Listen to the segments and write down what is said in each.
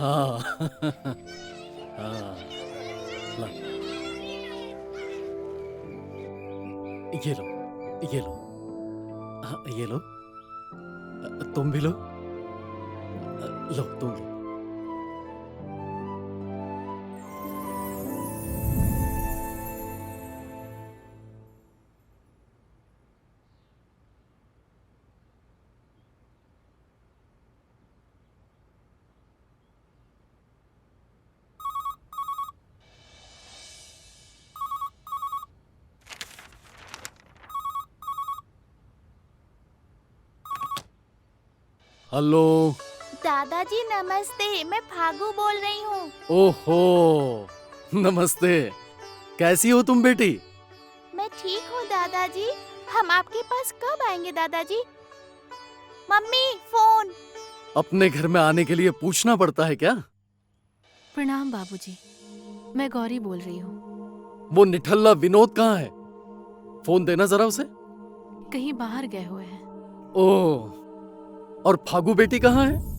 हाँ। हाँ, ला, ये लो, ये लो। हाँ, ये लो। तुम भी लो। लो, तुम लो। हेलो। दादाजी नमस्ते, मैं फागू बोल रही हूँ। ओहो, नमस्ते। कैसी हो तुम बेटी? मैं ठीक हूँ दादाजी। हम आपके पास कब आएंगे दादाजी? Mummy phone. अपने घर में आने के लिए पूछना पड़ता है क्या? प्रणाम बाबूजी, मैं गौरी बोल रही हूँ। वो निठल्ला विनोद कहाँ है? फोन देना जरा उसे। कहीं बाहर गए हुए हैं। ओह, और फागू बेटी कहाँ है?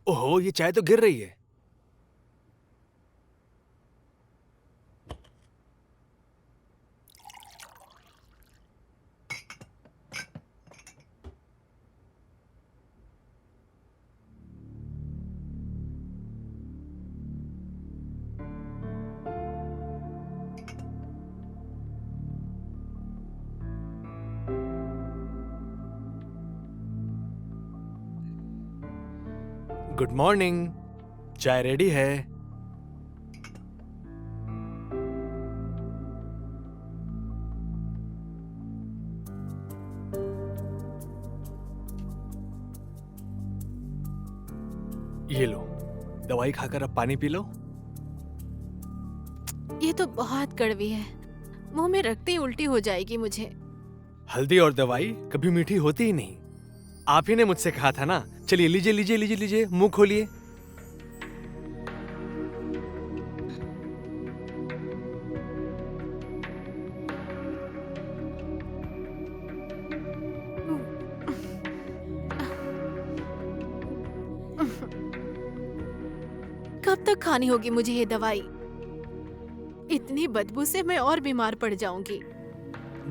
ओहो, ये चाय तो गिर रही है। गुड मॉर्निंग, चाय रेडी है। ये लो, दवाई खाकर अब पानी पी लो। ये तो बहुत कड़वी है, मुंह में रखते ही उल्टी हो जाएगी मुझे। हल्दी और दवाई कभी मीठी होती ही नहीं। आप ही ने मुझसे कहा था ना। चलिए लीजिए लीजिए लीजिए लीजिए, मुंह खोलिए। कब तक खानी होगी मुझे ये दवाई? इतनी बदबू से मैं और बीमार पड़ जाऊंगी।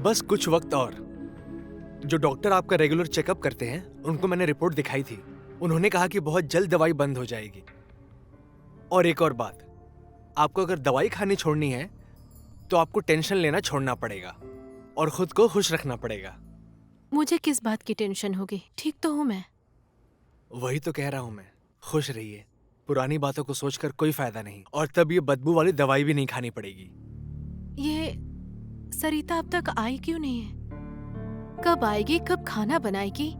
बस कुछ वक्त और। जो डॉक्टर आपका रेगुलर चेकअप करते हैं, उनको मैंने रिपोर्ट दिखाई थी। उन्होंने कहा कि बहुत जल्द दवाई बंद हो जाएगी। और एक और बात, आपको अगर दवाई खानी छोड़नी है तो आपको टेंशन लेना छोड़ना पड़ेगा और खुद को खुश रखना पड़ेगा। मुझे किस बात की टेंशन होगी? ठीक तो हूँ मैं। वही तो कह रहा हूं मैं। खुश रहिए। पुरानी बातों को सोचकर कोई फायदा नहीं। और तब ये बदबू वाली दवाई भी नहीं खानी पड़ेगी। ये सरिता अब तक आई क्यों नहीं है? कब आएगी? कब खाना बनाएगी?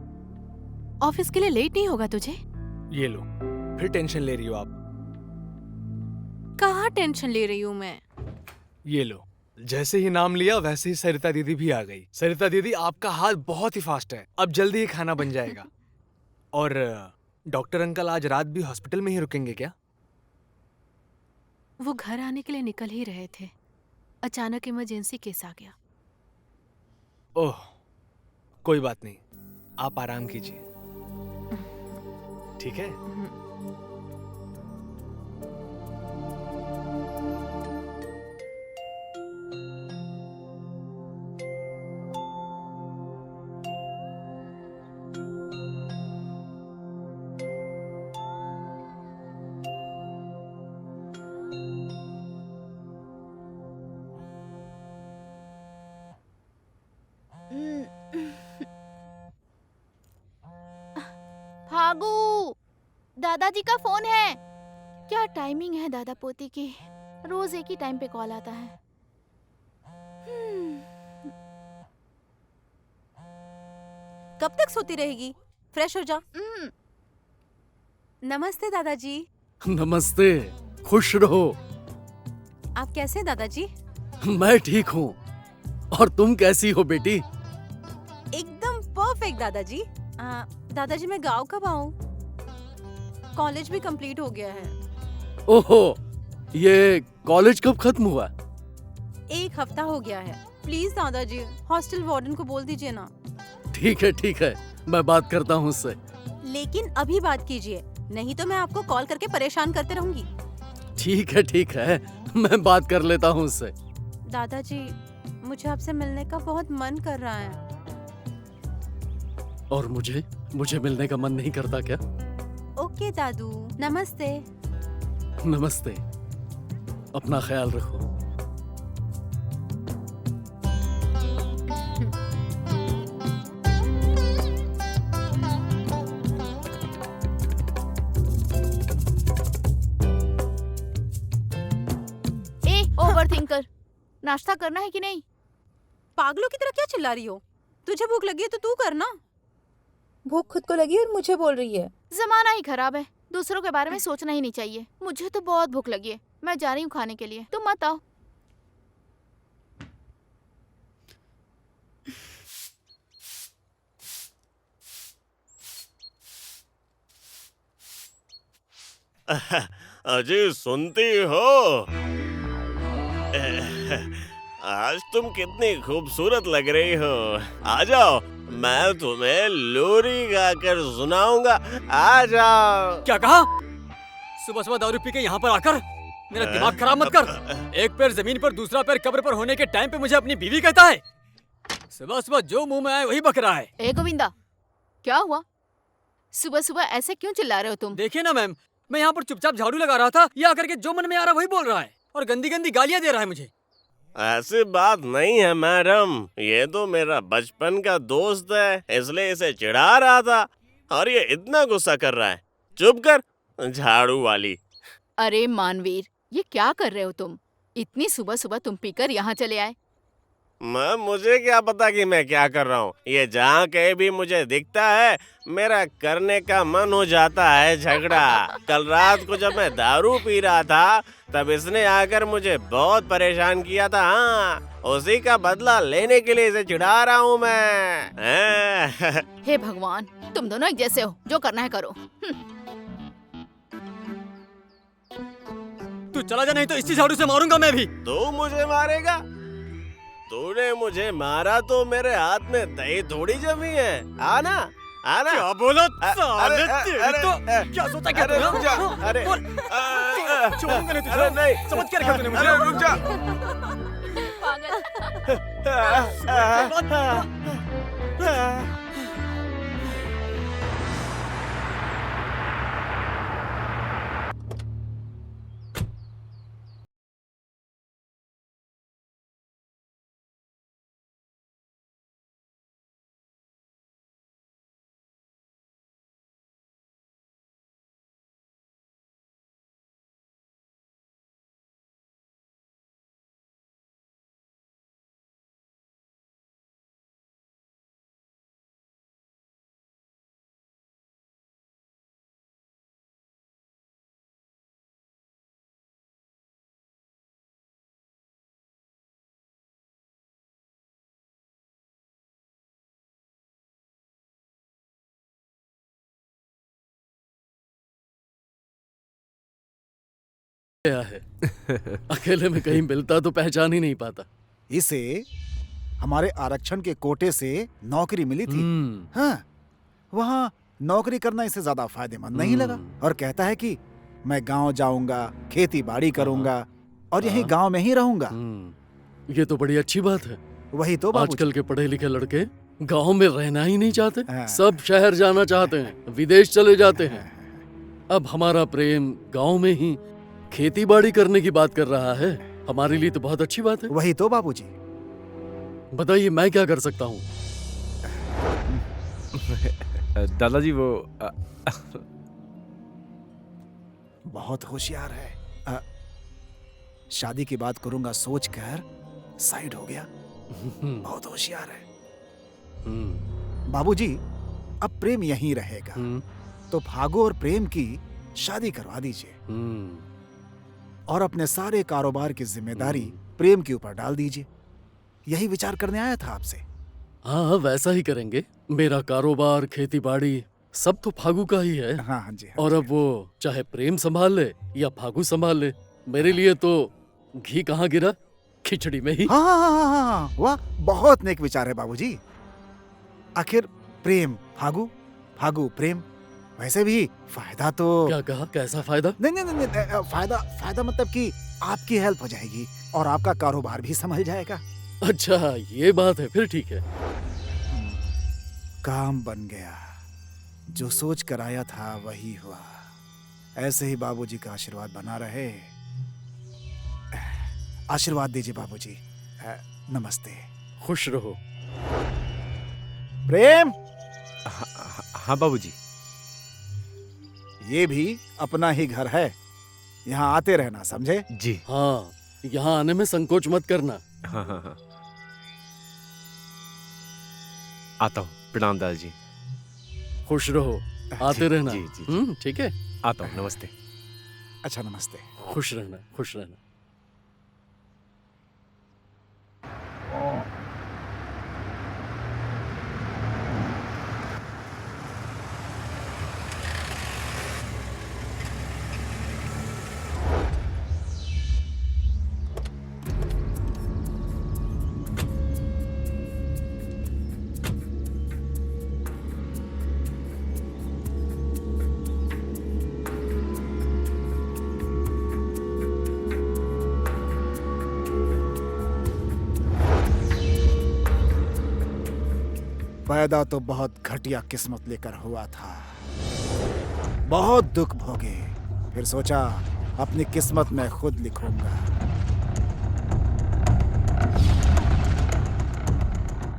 ऑफिस के लिए लेट नहीं होगा तुझे? ये लो, फिर टेंशन ले रही हो आप। कहाँ टेंशन ले रही हूँ मैं? ये लो, जैसे ही नाम लिया वैसे ही सरिता दीदी भी आ गई। सरिता दीदी, आपका हाल बहुत ही फास्ट है। अब जल्दी ही खाना बन जाएगा। और डॉक्टर अंकल आज रात भी हॉस्पिटल में ही रुकेंगे क्या? वो घर आने के लिए निकल ही रहे थे, अचानक इमरजेंसी केस आ गया। ओह, कोई बात नहीं, आप आराम कीजिए, ठीक है? फागू, दादाजी का फोन है। क्या टाइमिंग है दादा पोती की, रोज एक ही टाइम पे कॉल आता है। कब तक सोती रहेगी? फ्रेश हो जा। नमस्ते दादाजी। नमस्ते, खुश रहो। आप कैसे हैं दादाजी? मैं ठीक हूँ, और तुम कैसी हो बेटी? एकदम परफेक्ट दादाजी। दादाजी मैं गांव कब आऊं? कॉलेज भी कंप्लीट हो गया है। ओहो, ये कॉलेज कब खत्म हुआ? 1 हफ्ता हो गया है। प्लीज दादाजी हॉस्टल वार्डन को बोल दीजिए ना। ठीक है, मैं बात करता हूँ उससे। लेकिन अभी बात कीजिए, नहीं तो मैं आपको कॉल करके परेशान करते रहूंगी। ठीक है, मैं बात कर लेता हूँ उससे। दादाजी मुझे आपसे मिलने का बहुत मन कर रहा है। और मुझे मिलने का मन नहीं करता क्या? ओके दादू, नमस्ते। नमस्ते, अपना ख्याल रखो। ओवरथिंकर, नाश्ता करना है कि नहीं? पागलों की तरह क्या चिल्ला रही हो? तुझे भूख लगी है तो तू करना। भूख खुद को लगी और मुझे बोल रही है। जमाना ही खराब है, दूसरों के बारे में सोचना ही नहीं चाहिए। मुझे तो बहुत भूख लगी है, मैं जा रही हूँ खाने के लिए, तुम मत आओ। अजी सुनती हो? आज तुम कितनी खूबसूरत लग रही हो। आ जाओ, मैं तुम्हें लोरी गाकर सुनाऊंगा। आ जाओ। क्या कहा? सुबह सुबह दारू पी के यहाँ पर आकर मेरा दिमाग खराब मत कर। एक पैर जमीन पर, दूसरा पैर कब्र पर होने के टाइम पे मुझे अपनी बीवी कहता है। सुबह सुबह जो मुंह में आए वही बक रहा है। ए गोविंदा, क्या हुआ? सुबह सुबह ऐसे क्यों चिल्ला रहे हो तुम? देखिए ना मैम, मैं यहाँ पर चुपचाप झाड़ू लगा रहा था, ये आकर के जो मन में आ रहा वही बोल रहा है और गंदी गंदी गालियाँ दे रहा है मुझे। ऐसी बात नहीं है मैडम, ये तो मेरा बचपन का दोस्त है, इसलिए इसे चिढ़ा रहा था और ये इतना गुस्सा कर रहा है। चुप कर झाड़ू वाली। अरे मानवीर, ये क्या कर रहे हो तुम? इतनी सुबह सुबह तुम पीकर यहाँ चले आए। मुझे क्या पता कि मैं क्या कर रहा हूँ। ये जहाँ कहीं भी मुझे दिखता है मेरा करने का मन हो जाता है झगड़ा। कल रात को जब मैं दारू पी रहा था तब इसने आकर मुझे बहुत परेशान किया था। हाँ, उसी का बदला लेने के लिए इसे चिढ़ा रहा हूँ मैं। हे भगवान, तुम दोनों एक जैसे हो, जो करना है करो। तू चला जा, नहीं तो इसी झाड़ू से मारूंगा मैं भी। तू मुझे मारेगा? तूने मुझे मारा तो मेरे हाथ में दही थोड़ी जमी है। आना आना। क्या बोला? अरे, क्या सोचा क्या अरे, रुक जा। तूने? अरे, छोड़ूंगा नहीं तुझे। अरे, नहीं। समझ क्या रखा तूने मुझे? अरे, रुक जा। पागल। गया है। अकेले में कहीं मिलता तो पहचान ही नहीं पाता। इसे हमारे आरक्षण के कोटे से नौकरी मिली थी। हाँ, वहाँ नौकरी करना इसे ज्यादा फायदेमंद नहीं लगा और कहता है कि मैं गांव जाऊंगा, खेती बाड़ी करूंगा और यही गांव में ही रहूंगा। ये तो बड़ी अच्छी बात है। वही तो बाबूजी। आजकल के पढ़े लिखे लड़के गांव में रहना ही नहीं चाहते। हाँ। सब शहर जाना चाहते हैं, विदेश चले जाते हैं। अब हमारा प्रेम गांव में ही खेती बाड़ी करने की बात कर रहा है। हमारे लिए तो बहुत अच्छी बात है। वही तो बाबूजी। बताइए मैं क्या कर सकता हूँ? दादाजी वो बहुत होशियार है। शादी की बात करूंगा सोचकर साइड हो गया। बहुत होशियार है। बाबूजी, अब प्रेम यहीं रहेगा तो फागू और प्रेम की शादी करवा दीजिए और अपने सारे कारोबार की जिम्मेदारी प्रेम के ऊपर डाल दीजिए। यही विचार करने आया था आपसे। हाँ, वैसा ही करेंगे। मेरा कारोबार, खेती बाड़ी सब तो फागू का ही है। हाँ जी। और अब वो चाहे प्रेम संभाल ले या फागू संभाल ले, मेरे लिए तो घी कहाँ गिरा, खिचड़ी में ही। हाँ, वाह, बहुत नेक विचार है बाबूजी। आखिर प्रेम फागू, फागू प्रेम, वैसे भी फायदा तो। क्या कहा? कैसा फायदा? नहीं, फायदा मतलब कि आपकी हेल्प हो जाएगी और आपका कारोबार भी संभल जाएगा। अच्छा, ये बात है, फिर ठीक है। काम बन गया। जो सोच कर आया था वही हुआ। ऐसे ही बाबूजी का आशीर्वाद बना रहे। आशीर्वाद दीजिए बाबूजी। नमस्ते। खुश रहो। प्रेम। हाँ बाबूजी। ये भी अपना ही घर है, यहाँ आते रहना, समझे? जी। हाँ, यहाँ आने में संकोच मत करना। हाँ। आता हूँ। प्रणाम दादाजी। खुश रहो, आते रहना। जी। ठीक है, आता हूँ। नमस्ते। अच्छा, नमस्ते। खुश रहना, खुश रहना। पैदा तो बहुत घटिया किस्मत लेकर हुआ था। बहुत दुख भोगे, फिर सोचा अपनी किस्मत मैं खुद लिखूंगा।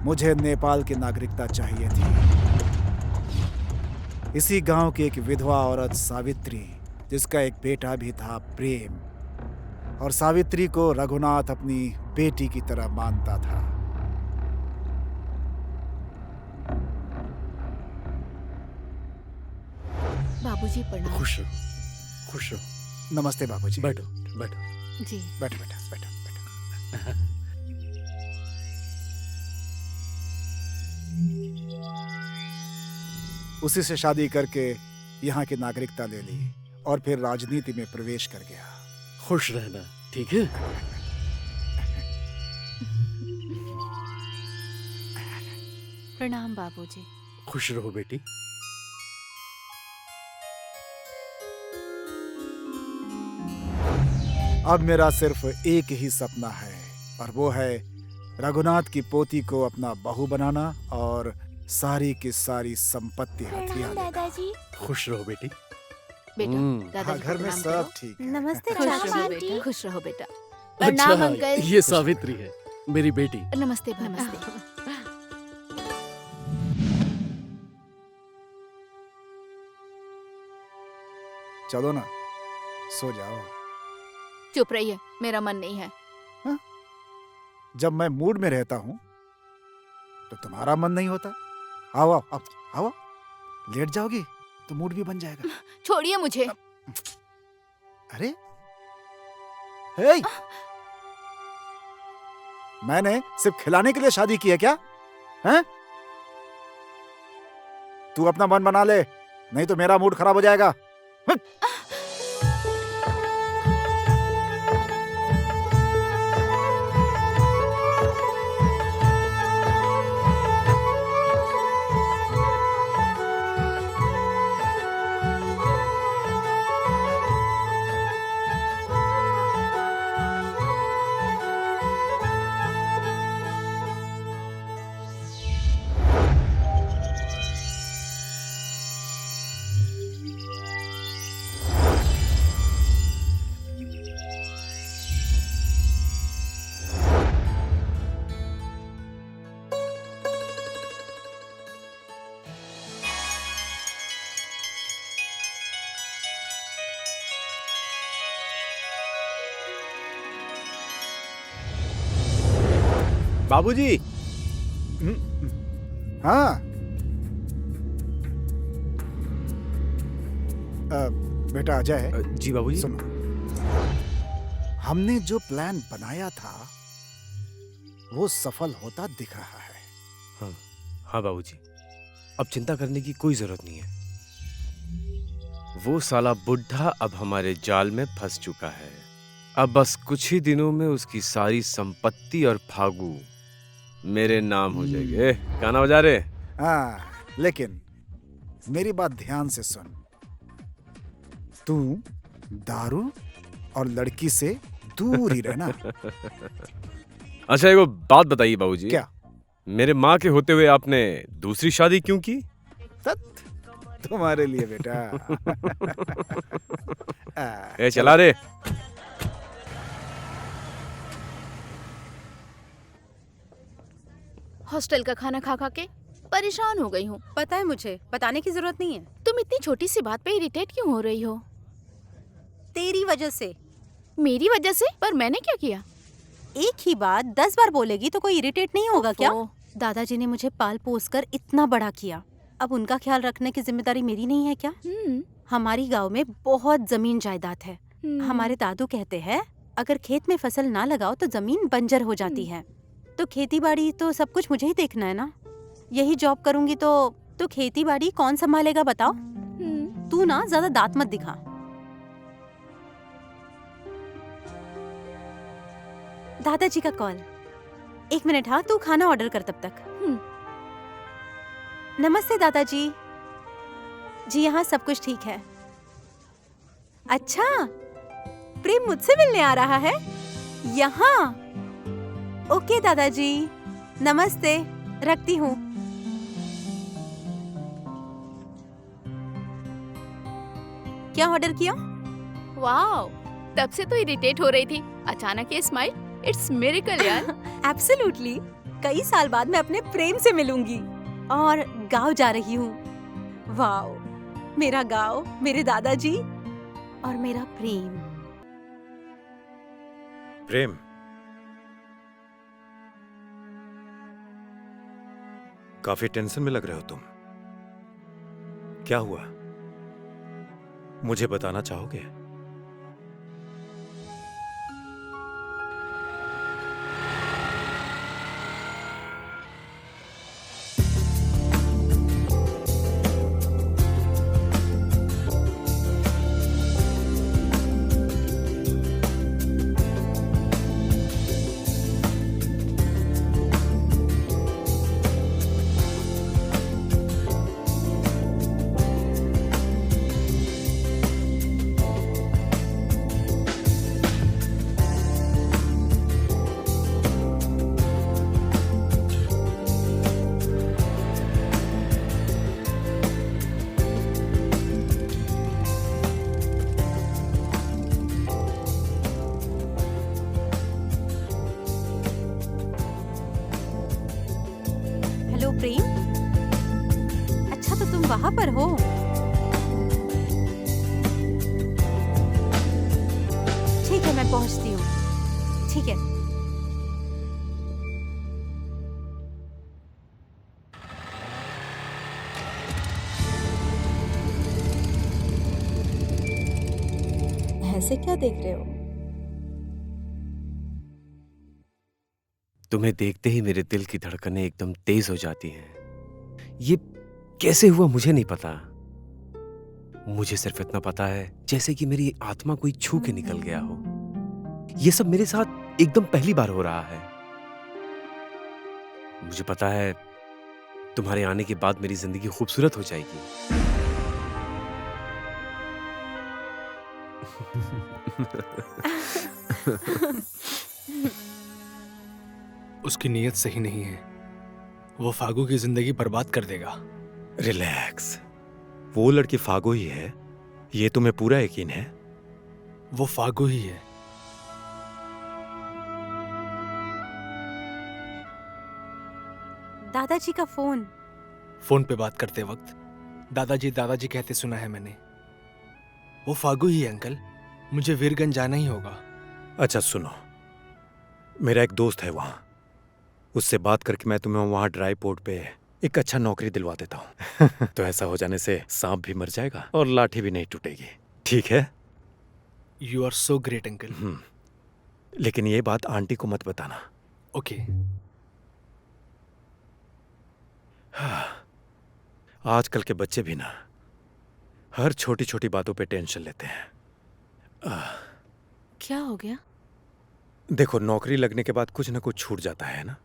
मुझे नेपाल की नागरिकता चाहिए थी। इसी गांव की एक विधवा औरत सावित्री, जिसका एक बेटा भी था प्रेम, और सावित्री को रघुनाथ अपनी बेटी की तरह मानता था। बाबूजी प्रणाम। खुश रहो, खुश रहो। नमस्ते बाबूजी। बैठो, बैठो। जी। बैठो बेटा, बैठो। उसी से शादी करके यहाँ की नागरिकता ले ली और फिर राजनीति में प्रवेश कर गया। खुश रहना, ठीक है? प्रणाम बाबूजी। खुश रहो बेटी। अब मेरा सिर्फ एक ही सपना है और वो है रघुनाथ की पोती को अपना बहू बनाना और सारी की सारी संपत्ति हथिया लेना। दादाजी। खुश रहो बेटी। बेटा, हाँ, दादाजी को घर में प्रणाम सब करो। ठीक है। नमस्ते खुश चाची। रहो बेटा, खुश रहो बेटा। प्रणाम अच्छा, अंकल। ये सावित्री है, मेरी बेटी। नमस्ते नमस्ते। चलो ना, सो जाओ। चुप रहिए, मेरा मन नहीं है। जब मैं मूड में रहता हूँ तो तुम्हारा मन नहीं होता। आओ आओ आओ, आओ। लेट जाओगी तो मूड भी बन जाएगा। छोड़िए मुझे। अरे हे, मैंने सिर्फ खिलाने के लिए शादी की है क्या? हैं? तू अपना मन बना ले, नहीं तो मेरा मूड खराब हो जाएगा। बाबूजी। हाँ बेटा अजय, जी बाबूजी। सुनो, हमने जो प्लान बनाया था वो सफल होता दिख रहा है। हाँ हाँ बाबूजी, अब चिंता करने की कोई जरूरत नहीं है। वो साला बुढ़ा अब हमारे जाल में फंस चुका है। अब बस कुछ ही दिनों में उसकी सारी संपत्ति और फागू मेरे नाम हो जाएंगे। गाना बजा रहे? हाँ, लेकिन मेरी बात ध्यान से सुन। तू दारू और लड़की से दूर ही रहना। अच्छा एक बात बताइए बाबूजी। क्या? मेरे माँ के होते हुए आपने दूसरी शादी क्यों की? तुम्हारे लिए बेटा। ए चला रे। हॉस्टल का खाना खा खा के परेशान हो गई हूँ। पता है मुझे, बताने की जरूरत नहीं है। तुम इतनी छोटी सी बात पे इरिटेट क्यों हो रही हो? तेरी वजह से। मेरी वजह से? पर मैंने क्या किया? एक ही बात 10 बार बोलेगी तो कोई इरिटेट नहीं होगा क्या? ओफो। दादाजी ने मुझे पाल पोस कर इतना बड़ा किया, अब उनका ख्याल रखने की जिम्मेदारी मेरी नहीं है क्या? हमारी गांव में बहुत जमीन जायदाद है। हमारे दादू कहते हैं अगर खेत में फसल ना लगाओ तो जमीन बंजर हो जाती है। तो खेती बाड़ी तो सब कुछ मुझे ही देखना है ना। यही जॉब करूंगी तो खेती बाड़ी कौन संभालेगा बताओ? तू ना ज्यादा दांत मत दिखा। दादाजी का कॉल। 1 मिनट। हाँ, तू खाना ऑर्डर कर तब तक। नमस्ते दादाजी। जी यहाँ सब कुछ ठीक है। अच्छा, प्रेम मुझसे मिलने आ रहा है यहाँ? ओके दादाजी, नमस्ते, रखती हूँ। क्या ऑर्डर किया? वाओ, तब से तो इरिटेट हो रही थी, अचानक ये स्माइल, इट्स मिरेकल यार। एब्सोल्युटली। कई साल बाद मैं अपने प्रेम से मिलूंगी और गांव जा रही हूँ। वाओ, मेरा गांव, मेरे दादाजी और मेरा प्रेम। प्रेम, काफी टेंशन में लग रहे हो तुम। क्या हुआ? मुझे बताना चाहोगे? हेलो प्रेम, अच्छा तो तुम वहाँ पर हो। ठीक है, मैं पहुँचती हूँ। ठीक है। ऐसे क्या देख रहे हो? तुम्हें देखते ही मेरे दिल की धड़कनें एकदम तेज हो जाती हैं। ये कैसे हुआ मुझे नहीं पता। मुझे सिर्फ इतना पता है जैसे कि मेरी आत्मा कोई छू के निकल गया हो। ये सब मेरे साथ एकदम पहली बार हो रहा है। मुझे पता है तुम्हारे आने के बाद मेरी जिंदगी खूबसूरत हो जाएगी। उसकी नीयत सही नहीं है। वो फागू की जिंदगी बर्बाद कर देगा। रिलैक्स, वो लड़की फागू ही है, ये तुम्हें पूरा यकीन है? वो फागू ही है। दादाजी का फोन। फोन पे बात करते वक्त दादाजी दादाजी कहते सुना है मैंने। वो फागू ही है अंकल। मुझे वीरगंज जाना ही होगा। अच्छा सुनो, मेरा एक दोस्त है वहां, उससे बात करके मैं तुम्हें वहां ड्राई पोर्ट पे एक अच्छा नौकरी दिलवा देता हूँ। तो ऐसा हो जाने से सांप भी मर जाएगा और लाठी भी नहीं टूटेगी, ठीक है? You are so great uncle. लेकिन ये बात आंटी को मत बताना। ओके। आजकल के बच्चे भी ना हर छोटी छोटी बातों पे टेंशन लेते हैं। क्या हो गया? देखो, नौकरी लगने के बाद कुछ ना कुछ छूट जाता है ना।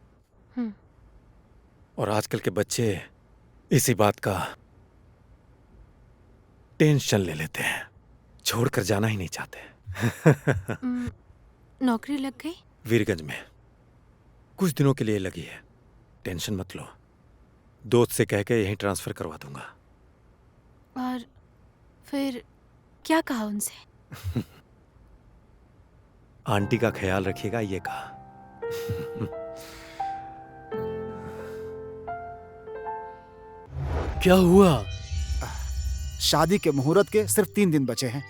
और आजकल के बच्चे इसी बात का टेंशन ले लेते हैं, छोड़कर जाना ही नहीं चाहते। नौकरी लग गई? वीरगंज में कुछ दिनों के लिए लगी है, टेंशन मत लो। दोस्त से कह के यहीं ट्रांसफर करवा दूंगा। और फिर क्या कहा उनसे? आंटी का ख्याल रखिएगा, ये कहा। क्या हुआ? शादी के मुहूर्त के सिर्फ 3 दिन बचे हैं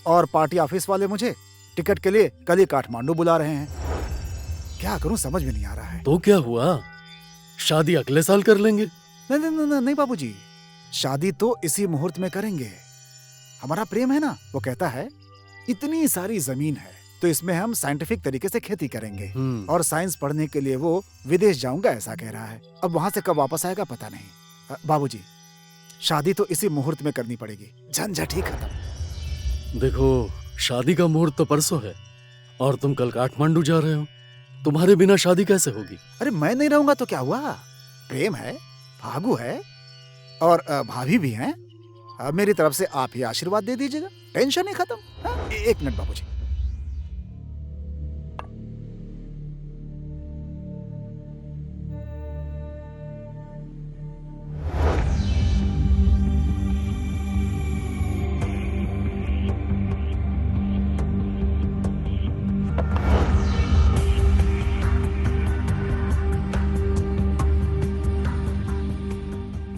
और पार्टी ऑफिस वाले मुझे टिकट के लिए कल ही काठमांडू बुला रहे हैं। क्या करूं समझ में नहीं आ रहा है। तो क्या हुआ? शादी अगले साल कर लेंगे। नहीं नहीं नहीं, नहीं बाबूजी, शादी तो इसी मुहूर्त में करेंगे। हमारा प्रेम है ना, वो कहता है इतनी सारी जमीन है तो इसमें हम साइंटिफिक तरीके से खेती करेंगे और साइंस पढ़ने के लिए वो विदेश जाऊंगा ऐसा कह रहा है। अब वहां से कब वापस आएगा पता नहीं। बाबूजी, शादी तो इसी मुहूर्त में करनी पड़ेगी, झंझट ही खत्म। देखो, शादी का मुहूर्त तो परसों है और तुम कल काठमांडू जा रहे हो। तुम्हारे बिना शादी कैसे होगी? अरे मैं नहीं रहूंगा तो क्या हुआ? प्रेम है, फागू है और भाभी भी हैं। मेरी तरफ से आप ही आशीर्वाद दे दीजिएगा, टेंशन ही खत्म। एक मिनट बाबूजी।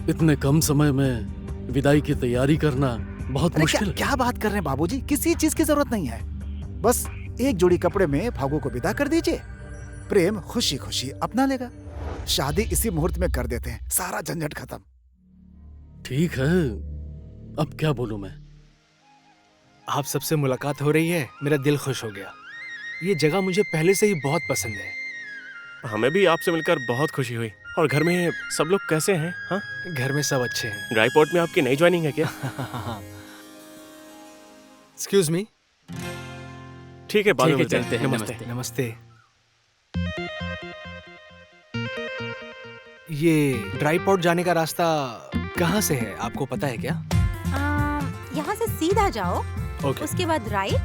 इतने कम समय में विदाई की तैयारी करना बहुत मुश्किल है। क्या बात कर रहे हैं बाबूजी, किसी चीज की जरूरत नहीं है। बस एक जोड़ी कपड़े में फागू को विदा कर दीजिए, प्रेम खुशी खुशी अपना लेगा। शादी इसी मुहूर्त में कर देते हैं, सारा झंझट खत्म। ठीक है, अब क्या बोलूं मैं? आप सबसे मुलाकात हो रही है, मेरा दिल खुश हो गया। ये जगह मुझे पहले से ही बहुत पसंद है। हमें भी आपसे मिलकर बहुत खुशी हुई। और घर में सब लोग कैसे हैं? हाँ, घर में सब अच्छे हैं। ड्राई पोर्ट में आपकी नई ज्वाइनिंग है क्या? Excuse me. ठीक है, बाद में चलते मिलते हैं। हैं। नमस्ते। नमस्ते। ये ड्राई पोर्ट जाने का रास्ता कहाँ से है, आपको पता है क्या? यहाँ से सीधा जाओ, उसके बाद राइट,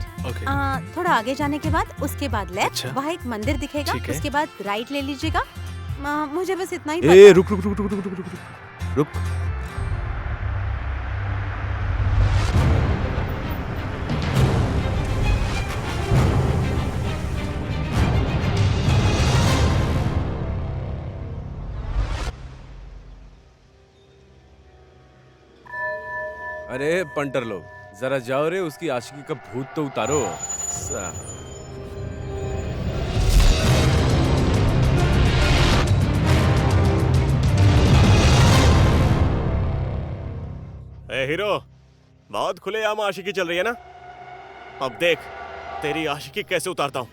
थोड़ा आगे जाने के बाद उसके बाद लेफ्ट। अच्छा। वहाँ एक मंदिर दिखेगा, उसके बाद राइट ले लीजिएगा। मुझे बस इतना ही पता ए, है। रुक रुक रुक रुक रुक रुक रुक रुक। अरे पंटर लोग, जरा जाओ रे, उसकी आशिकी का भूत तो उतारो। ए हीरो, बहुत खुलेआम आशिकी चल रही है ना? अब देख तेरी आशिकी कैसे उतारता हूँ।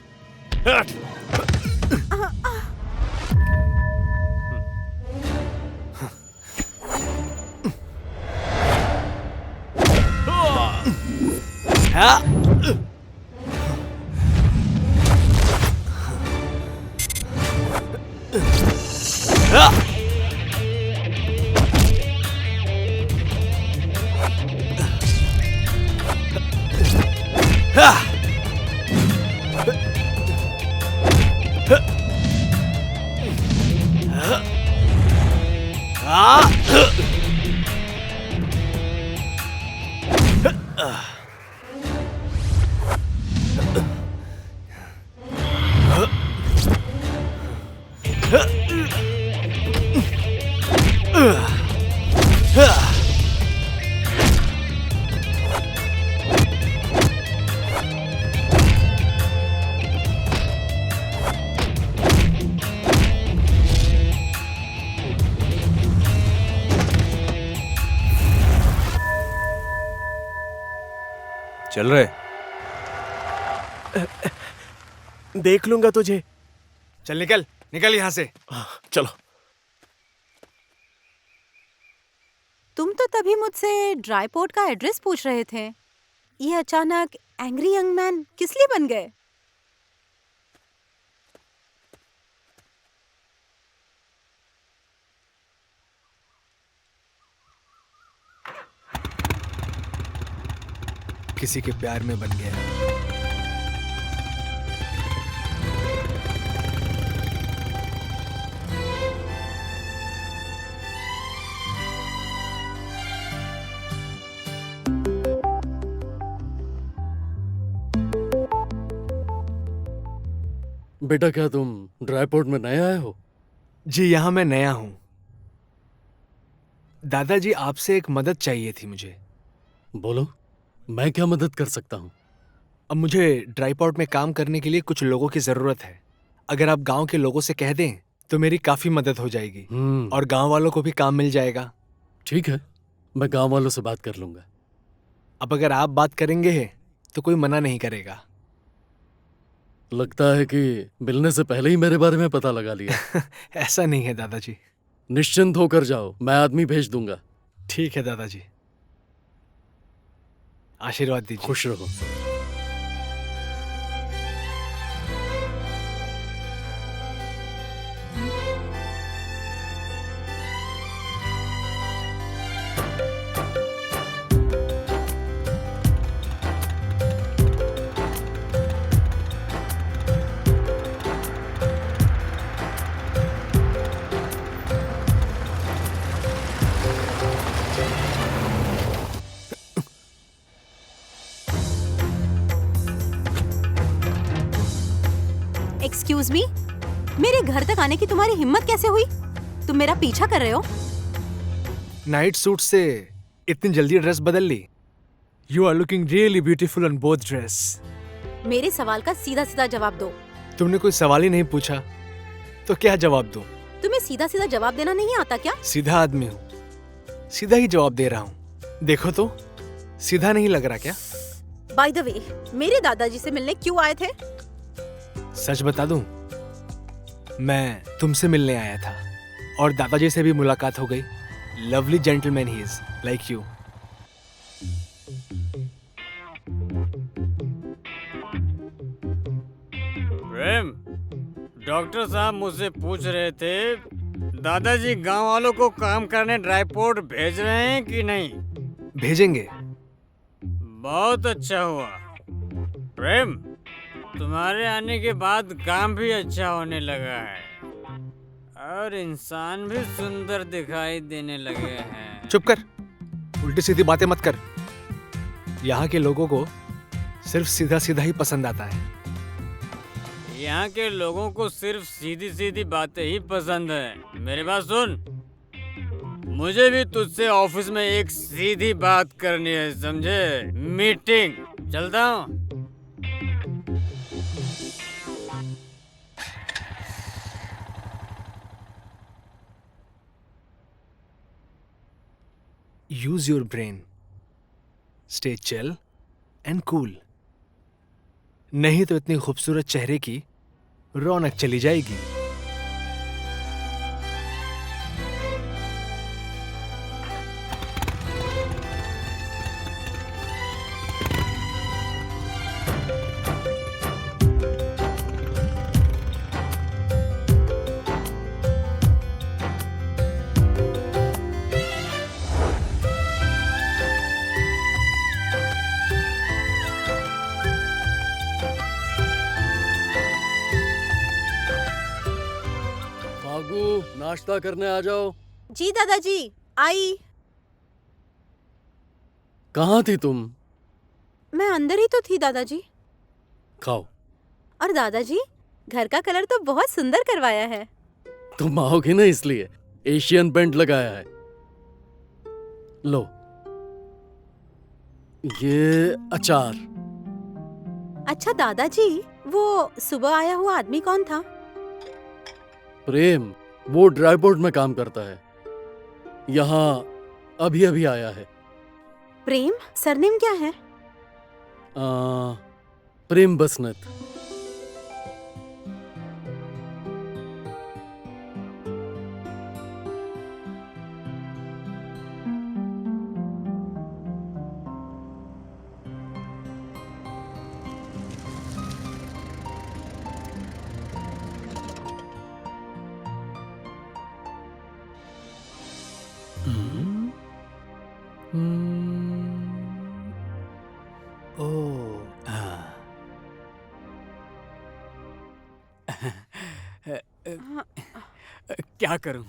चल रहे। देख लूंगा तुझे। चल निकल निकल यहाँ से। चलो। तुम तो तभी मुझसे ड्राई पोर्ट का एड्रेस पूछ रहे थे। ये अचानक एंग्री यंग मैन किस लिए बन गए? किसी के प्यार में बन गया। बेटा क्या तुम ड्राई पोर्ट में नए आए हो? जी यहाँ मैं नया हूँ। दादाजी आपसे एक मदद चाहिए थी मुझे। बोलो, मैं क्या मदद कर सकता हूँ? अब मुझे ड्राई पोर्ट में काम करने के लिए कुछ लोगों की जरूरत है। अगर आप गांव के लोगों से कह दें तो मेरी काफी मदद हो जाएगी और गांव वालों को भी काम मिल जाएगा। ठीक है, मैं गांव वालों से बात कर लूंगा। अब अगर आप बात करेंगे तो कोई मना नहीं करेगा। लगता है कि मिलने से पहले ही मेरे बारे में पता लगा लिया। ऐसा नहीं है दादाजी। निश्चिंत होकर जाओ, मैं आदमी भेज दूंगा। ठीक है दादाजी, आशीर्वाद दीजिए। खुश रहो। एक्सक्यूज मी, मेरे घर तक आने की तुम्हारी हिम्मत कैसे हुई? तुम मेरा पीछा कर रहे हो? नाइट सूट से इतनी जल्दी ड्रेस बदल ली? You are looking really beautiful on both dress. मेरे सवाल का सीधा सीधा जवाब दो। तुमने कोई सवाल ही नहीं पूछा तो क्या जवाब दूं? तुम्हें सीधा सीधा जवाब देना नहीं आता क्या? सीधा आदमी हूँ, सीधा ही जवाब दे रहा हूँ। देखो तो, सीधा नहीं लग रहा क्या? बाय द वे, मेरे दादाजी से मिलने क्यों आए थे? सच बता दूं, मैं तुमसे मिलने आया था और दादाजी से भी मुलाकात हो गई। Lovely gentleman he is, like you. Prem, doctor साहब मुझसे पूछ रहे थे दादाजी गांव वालों को काम करने ड्राई पोर्ट भेज रहे हैं कि नहीं? भेजेंगे। बहुत अच्छा हुआ प्रेम, तुम्हारे आने के बाद काम भी अच्छा होने लगा है और इंसान भी सुंदर दिखाई देने लगे हैं। चुप कर, उल्टी सीधी बातें मत कर। यहाँ के लोगों को सिर्फ सीधा सीधा ही पसंद आता है। यहाँ के लोगों को सिर्फ सीधी सीधी बातें ही पसंद है। मेरी बात सुन, मुझे भी तुझसे ऑफिस में एक सीधी बात करनी है, समझे? मीटिंग, चलता हूँ। Use your brain. Stay chill and cool. नहीं तो इतनी खूबसूरत चेहरे की रौनक चली जाएगी। नाश्ता करने आ जाओ। जी दादाजी, आई। कहाँ थी तुम? मैं अंदर ही तो थी दादाजी। खाओ। और दादाजी, घर का कलर तो बहुत सुंदर करवाया है। तुम आओगे ना इसलिए एशियन पेंट लगाया है। लो, ये अचार। अच्छा दादाजी, वो सुबह आया हुआ आदमी कौन था? प्रेम, वो ड्राई पोर्ट में काम करता है, यहाँ अभी अभी आया है। प्रेम, सरनेम क्या है? प्रेम बसनत। क्या करूं?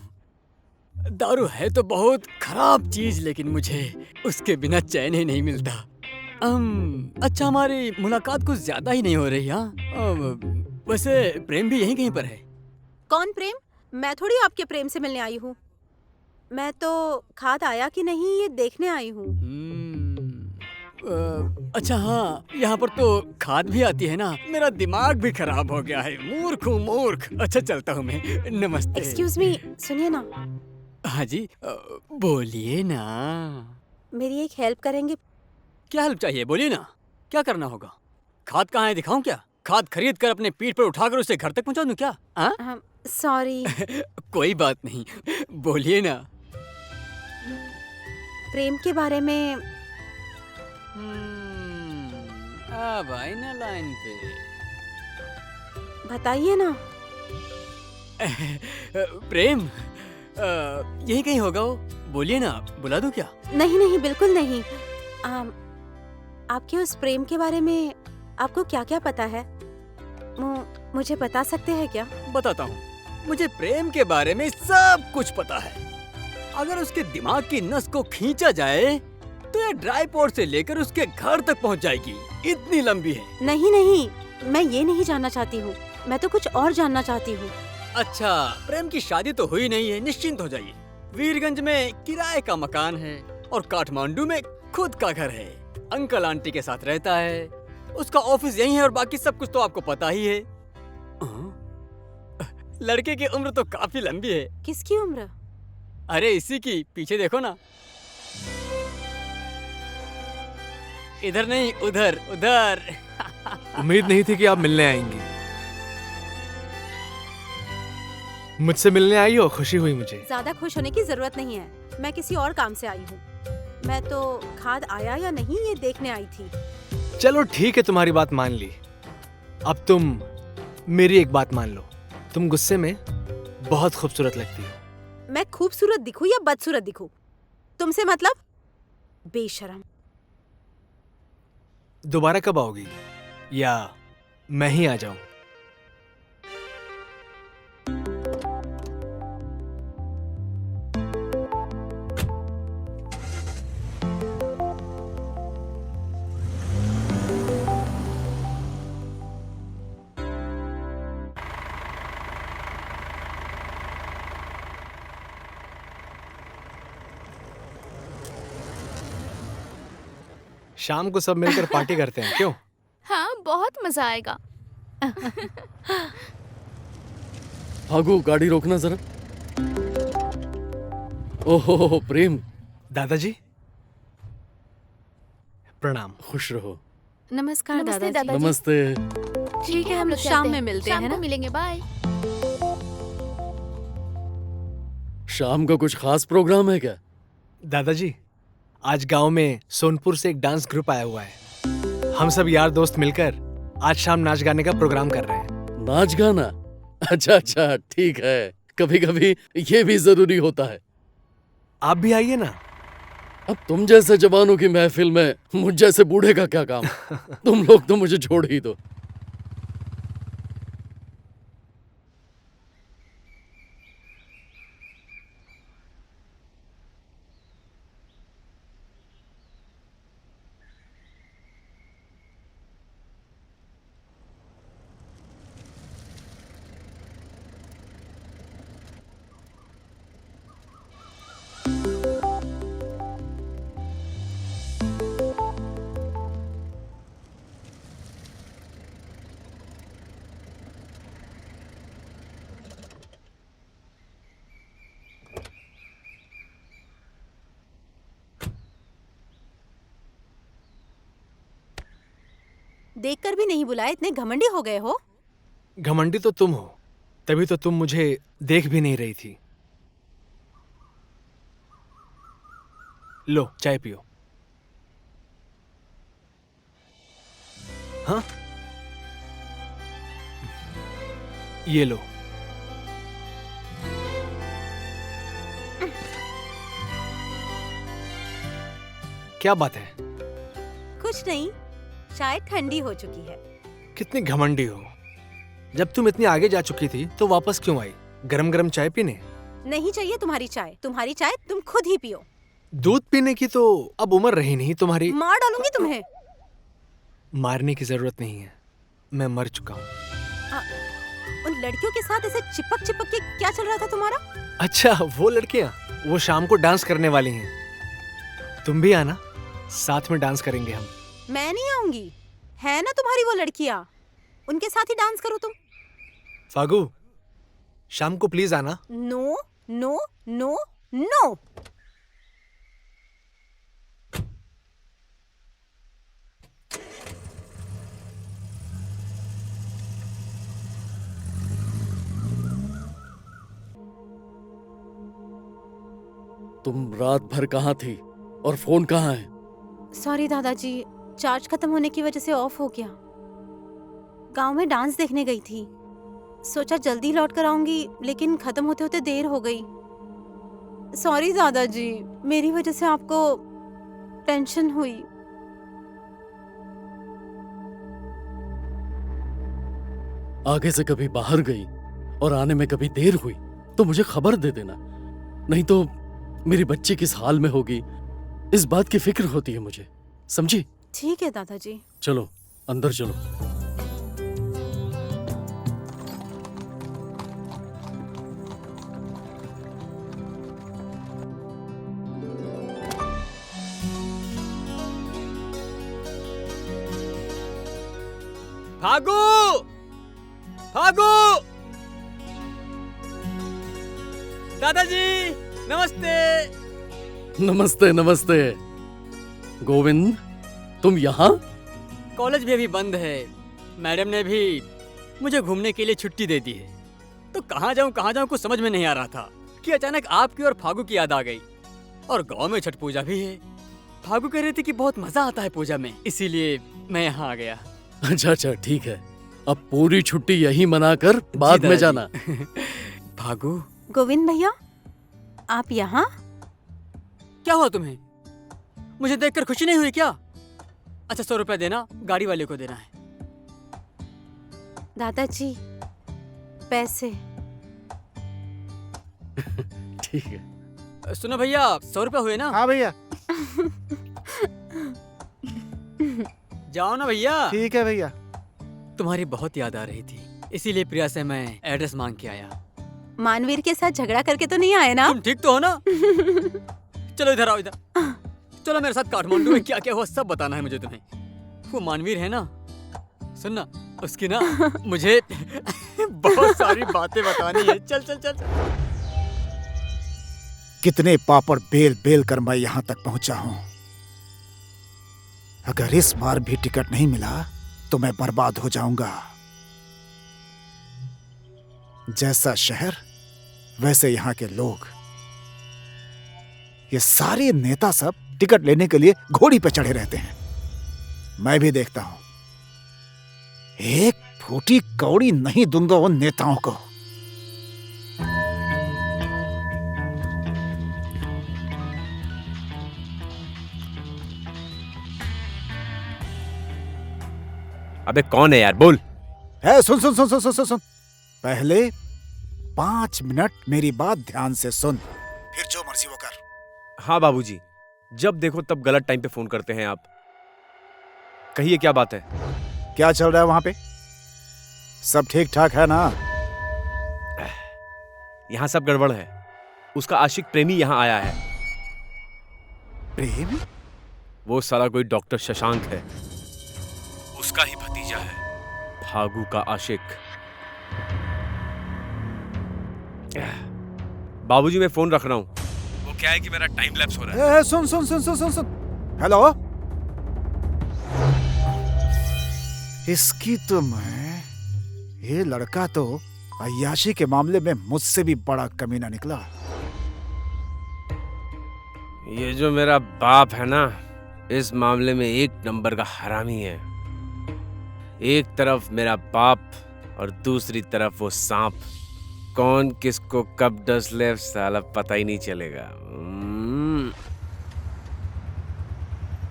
दारू है तो बहुत खराब चीज, लेकिन मुझे उसके बिना चैन ही नहीं मिलता। अच्छा, हमारी मुलाकात कुछ ज्यादा ही नहीं हो रही। हाँ, वैसे प्रेम भी यहीं कहीं पर है। कौन प्रेम? मैं थोड़ी आपके प्रेम से मिलने आई हूँ। मैं तो खाद आया कि नहीं ये देखने आई हूँ। अच्छा हाँ, यहाँ पर तो खाद भी आती है ना। मेरा दिमाग भी खराब हो गया है। मूर्ख हूँ, मूर्ख। अच्छा, चलता हूँ मैं। नमस्ते। एक्सक्यूज मी, सुनिए ना। हाँ जी, बोलिए ना। मेरी एक हेल्प करेंगे? क्या हेल्प चाहिए? बोलिए ना, क्या करना होगा? खाद कहाँ है, दिखाऊं क्या? खाद खरीद कर अपने पीठ पर उठाकर उसे घर तक पहुँचा दूं क्या? हाँ? सॉरी। कोई बात नहीं, बोलिए ना। प्रेम के बारे में। अब आई ना लाइन पे। बताइए ना। प्रेम यही कहीं होगा वो। बोलिए ना, बुला दूं क्या? नहीं नहीं, बिल्कुल नहीं। आपके उस प्रेम के बारे में आपको क्या क्या पता है? मुझे बता सकते हैं क्या? बताता हूँ। मुझे प्रेम के बारे में सब कुछ पता है। अगर उसके दिमाग की नस को खींचा जाए तो ये ड्राई पोर्ट से लेकर उसके घर तक पहुँच जाएगी। इतनी लंबी है। नहीं नहीं, मैं ये नहीं जानना चाहती हूँ। मैं तो कुछ और जानना चाहती हूँ। अच्छा, प्रेम की शादी तो हुई नहीं है, निश्चिंत हो जाइए। वीरगंज में किराए का मकान है और काठमांडू में खुद का घर है। अंकल आंटी के साथ रहता है। उसका ऑफिस यही है और बाकी सब कुछ तो आपको पता ही है। लड़के की उम्र तो काफी लंबी है। किसकी उम्र? अरे इसी की, पीछे देखो ना। इधर नहीं, उधर उधर। उम्मीद नहीं थी कि आप मिलने आएंगी। मुझसे मिलने आई हो, खुशी हुई मुझे। ज्यादा खुश होने की जरूरत नहीं है। मैं किसी और काम से आई हूँ। मैं तो खाद आया या नहीं ये देखने आई थी। चलो ठीक है, तुम्हारी बात मान ली। अब तुम मेरी एक बात मान लो। तुम गुस्से में बहुत खूबसूरत लगती हो। मैं खूबसूरत दिखूं या बदसूरत दिखूं, तुमसे मतलब? बेशरम। दोबारा कब आओगी, या मैं ही आ जाऊं? शाम को सब मिलकर पार्टी करते हैं, क्यों? हाँ, बहुत मजा आएगा। भागो, गाड़ी रोकना जरा। ओहो प्रेम। दादाजी प्रणाम। खुश रहो। नमस्कार नमस्ते दादाजी। नमस्ते। ठीक है, हम लोग शाम में मिलते हैं शाम ना? को मिलेंगे। बाय। शाम का कुछ खास प्रोग्राम है क्या? दादाजी, आज गांव में सोनपुर से एक डांस ग्रुप आया हुआ है। हम सब यार दोस्त मिलकर आज शाम नाच गाने का प्रोग्राम कर रहे हैं। नाच गाना? अच्छा अच्छा, ठीक है। कभी कभी ये भी जरूरी होता है। आप भी आइए ना। अब तुम जैसे जवानों की महफिल में मुझ जैसे बूढ़े का क्या काम? तुम लोग तो मुझे छोड़ ही दो। देखकर भी नहीं बुलाए, इतने घमंडी हो गए हो? घमंडी तो तुम हो, तभी तो तुम मुझे देख भी नहीं रही थी। लो चाय पियो। हाँ, ये लो। क्या बात है? कुछ नहीं, चाय ठंडी हो चुकी है। कितनी घमंडी हो। जब तुम इतनी आगे जा चुकी थी तो वापस क्यों आई गरम गरम चाय पीने? नहीं चाहिए तुम्हारी चाय, तुम्हारी चाय तुम खुद ही पियो। दूध पीने की तो अब उम्र रही नहीं तुम्हारी। मार डालूंगी तुम्हें। मारने की जरूरत नहीं है, मैं मर चुका हूँ। उन लड़कियों के साथ ऐसे चिपक चिपक के क्या चल रहा था तुम्हारा? अच्छा, वो लड़कियाँ, वो शाम को डांस करने वाली हैं। तुम भी आना, साथ में डांस करेंगे हम। मैं नहीं आऊंगी, है ना तुम्हारी वो लड़कियाँ, उनके साथ ही डांस करो तुम। फागू, शाम को प्लीज आना। No no no no. तुम रात भर कहाँ थी और फोन कहाँ है? सॉरी दादाजी, चार्ज खत्म होने की वजह से ऑफ हो गया। गांव में डांस देखने गई थी, सोचा जल्दी लौट कर आऊंगी, लेकिन खत्म होते होते देर हो गई। सॉरी दादाजी, मेरी वजह से आपको टेंशन हुई। आगे से कभी बाहर गई और आने में कभी देर हुई तो मुझे खबर दे देना, नहीं तो मेरी बच्ची किस हाल में होगी इस बात की फिक्र होती है मुझे, समझी? ठीक है दादाजी। चलो अंदर चलो। फागू, फागू, दादाजी नमस्ते। नमस्ते नमस्ते। गोविंद, तुम यहाँ? कॉलेज भी अभी बंद है, मैडम ने भी मुझे घूमने के लिए छुट्टी दे दी है, तो कहाँ जाऊँ कुछ समझ में नहीं आ रहा था कि अचानक आपकी और फागू की याद आ गई। और गांव में छठ पूजा भी है, फागू कह रही थी कि बहुत मजा आता है पूजा में, इसीलिए मैं यहाँ आ गया। अच्छा अच्छा ठीक है, अब पूरी छुट्टी यहीं मनाकर बाद में जाना। फागू। गोविंद भैया, आप यहाँ? क्या हुआ तुम्हें? मुझे देखकर खुशी नहीं हुई क्या? अच्छा 100 रुपया देना, गाड़ी वाले को देना है। दादाजी पैसे। ठीक है। सुनो भैया, 100 रुपया हुए ना? हाँ भैया। जाओ ना भैया। ठीक है भैया। तुम्हारी बहुत याद आ रही थी, इसीलिए प्रिया से मैं एड्रेस मांग के आया। मानवीर के साथ झगड़ा करके तो नहीं आए ना? तुम ठीक तो हो ना? चलो इधर आओ, इधर चलो मेरे साथ। काठमांडू में क्या क्या हुआ सब बताना है मुझे तुम्हें। वो मानवीर है ना, सुनना, उसकी ना मुझे बहुत सारी बातें बतानी है। चल चल चल, चल। कितने पापड़ बेल बेल कर मैं यहाँ तक पहुंचा हूँ। अगर इस बार भी टिकट नहीं मिला तो मैं बर्बाद हो जाऊंगा। जैसा शहर वैसे यहाँ के लोग। ये सारे नेता सब टिकट लेने के लिए घोड़ी पे चढ़े रहते हैं। मैं भी देखता हूं, एक फूटी कौड़ी नहीं दूंगा उन नेताओं को। अबे कौन है यार, बोल। सुन सुन सुन सुन सुन सुन सुन। पहले 5 मिनट मेरी बात ध्यान से सुन, फिर जो मर्जी वो कर। हाँ बाबूजी, जब देखो तब गलत टाइम पे फोन करते हैं आप। कहिए क्या बात है? क्या चल रहा है वहां पे? सब ठीक ठाक है ना? यहाँ सब गड़बड़ है। उसका आशिक प्रेमी यहाँ आया है। प्रेमी? वो साला कोई डॉक्टर शशांक है, उसका ही भतीजा है, फागू का आशिक। बाबूजी मैं फोन रख रहा हूँ, वो क्या है कि मेरा टाइम लैप्स हो रहा है। सुन सुन सुन सुन सुन सुन। हेलो, इसकी तो मैं, ये लड़का तो अय्याशी के मामले में मुझसे भी बड़ा कमीना निकला। ये जो मेरा बाप है ना, इस मामले में एक नंबर का हरामी है। एक तरफ मेरा बाप और दूसरी तरफ वो सांप। कौन किसको कब डस ले साला पता ही नहीं चलेगा।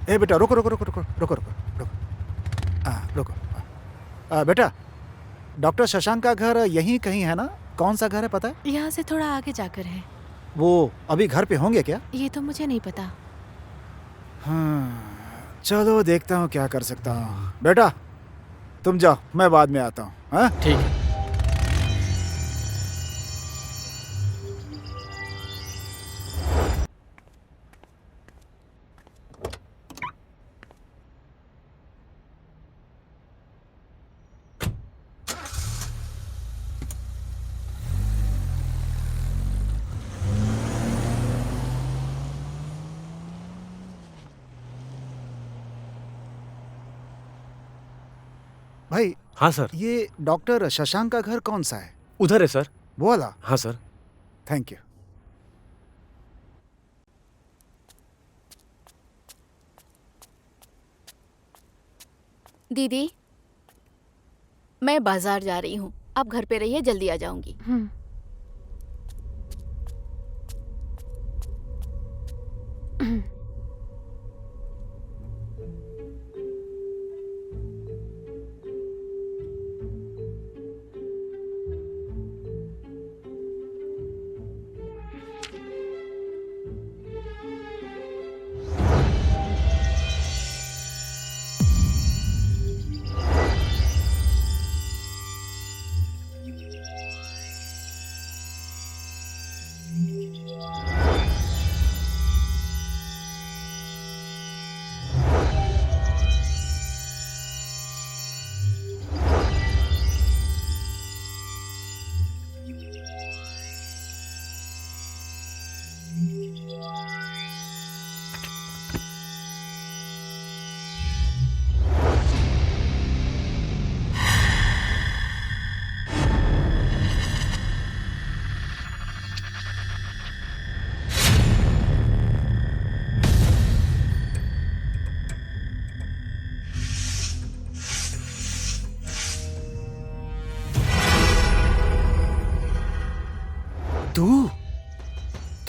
ए बेटा रुको रुको रुको रुको रुको रुको रुको रुको। बेटा, डॉक्टर शशांक का घर यहीं कहीं है ना? कौन सा घर है पता है? यहाँ से थोड़ा आगे जाकर है। वो अभी घर पे होंगे क्या? ये तो मुझे नहीं पता। हाँ, चलो देखता हूँ क्या कर सकता हूँ। बेटा तुम जाओ, मैं बाद में आता हूँ। हाँ ठीक है। भाई। हाँ सर। ये डॉक्टर शशांक का घर कौन सा है? उधर है सर। वो वाला? हाँ सर। Thank you. दीदी, मैं बाजार जा रही हूँ, आप घर पे रहिए, जल्दी आ जाऊंगी।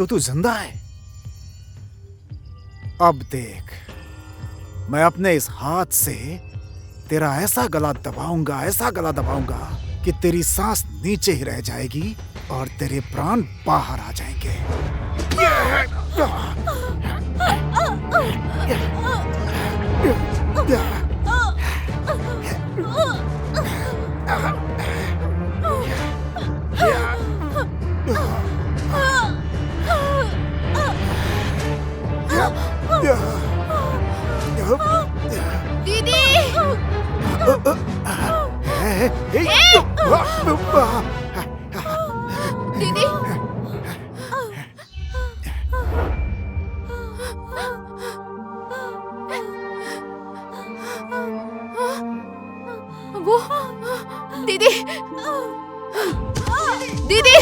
तू जिंदा है? अब देख, मैं अपने इस हाथ से तेरा ऐसा गला दबाऊंगा कि तेरी सांस नीचे ही रह जाएगी और तेरे प्राण बाहर आ जाएंगे। दीदी! दीदी! वो दीदी! दीदी!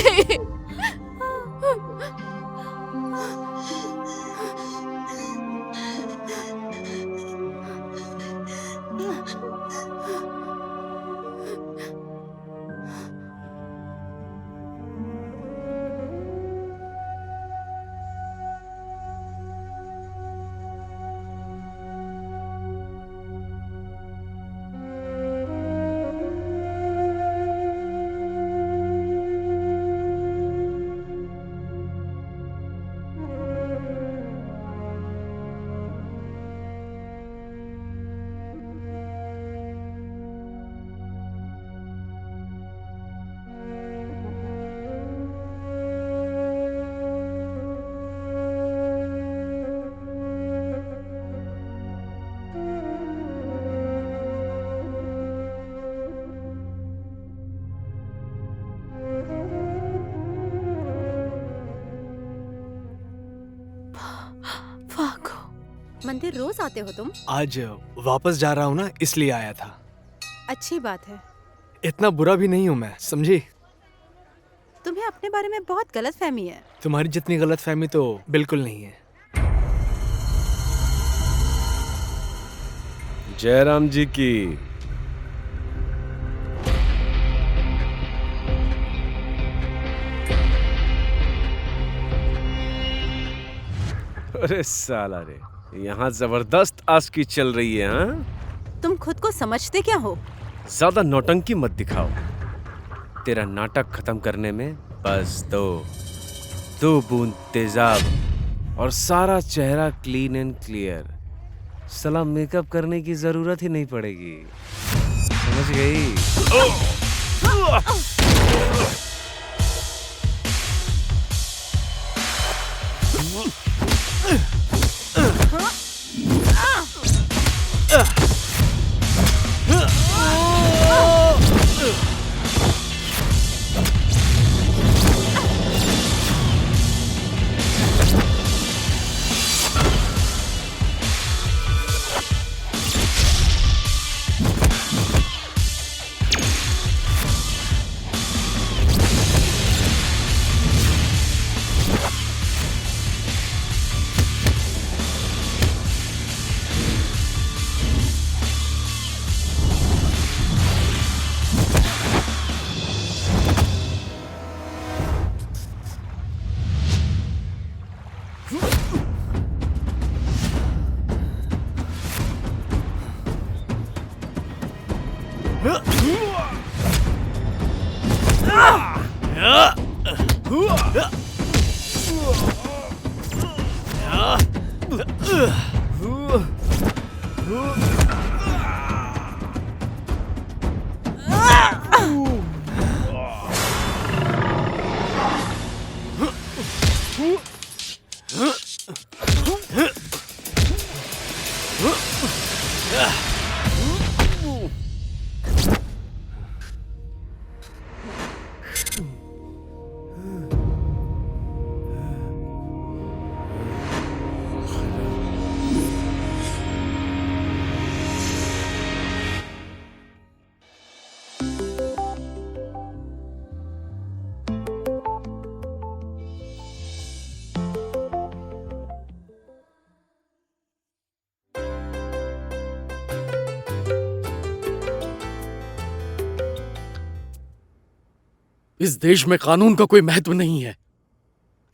मंदिर रोज आते हो तुम? आज वापस जा रहा हूँ ना, इसलिए आया था। अच्छी बात है। इतना बुरा भी नहीं हूं मैं, समझी? तुम्हें अपने बारे में बहुत गलत फहमी है। तुम्हारी जितनी गलत फहमी तो बिल्कुल नहीं है। जयराम जी की। अरे साला रे, यहाँ जबरदस्त आस्की चल रही है। हाँ, तुम खुद को समझते क्या हो? ज्यादा नौटंकी मत दिखाओ। तेरा नाटक खत्म करने में बस दो बूंद तेजाब और सारा चेहरा क्लीन एंड क्लियर। साला मेकअप करने की जरूरत ही नहीं पड़ेगी, समझ गई? इस देश में कानून का कोई महत्व नहीं है।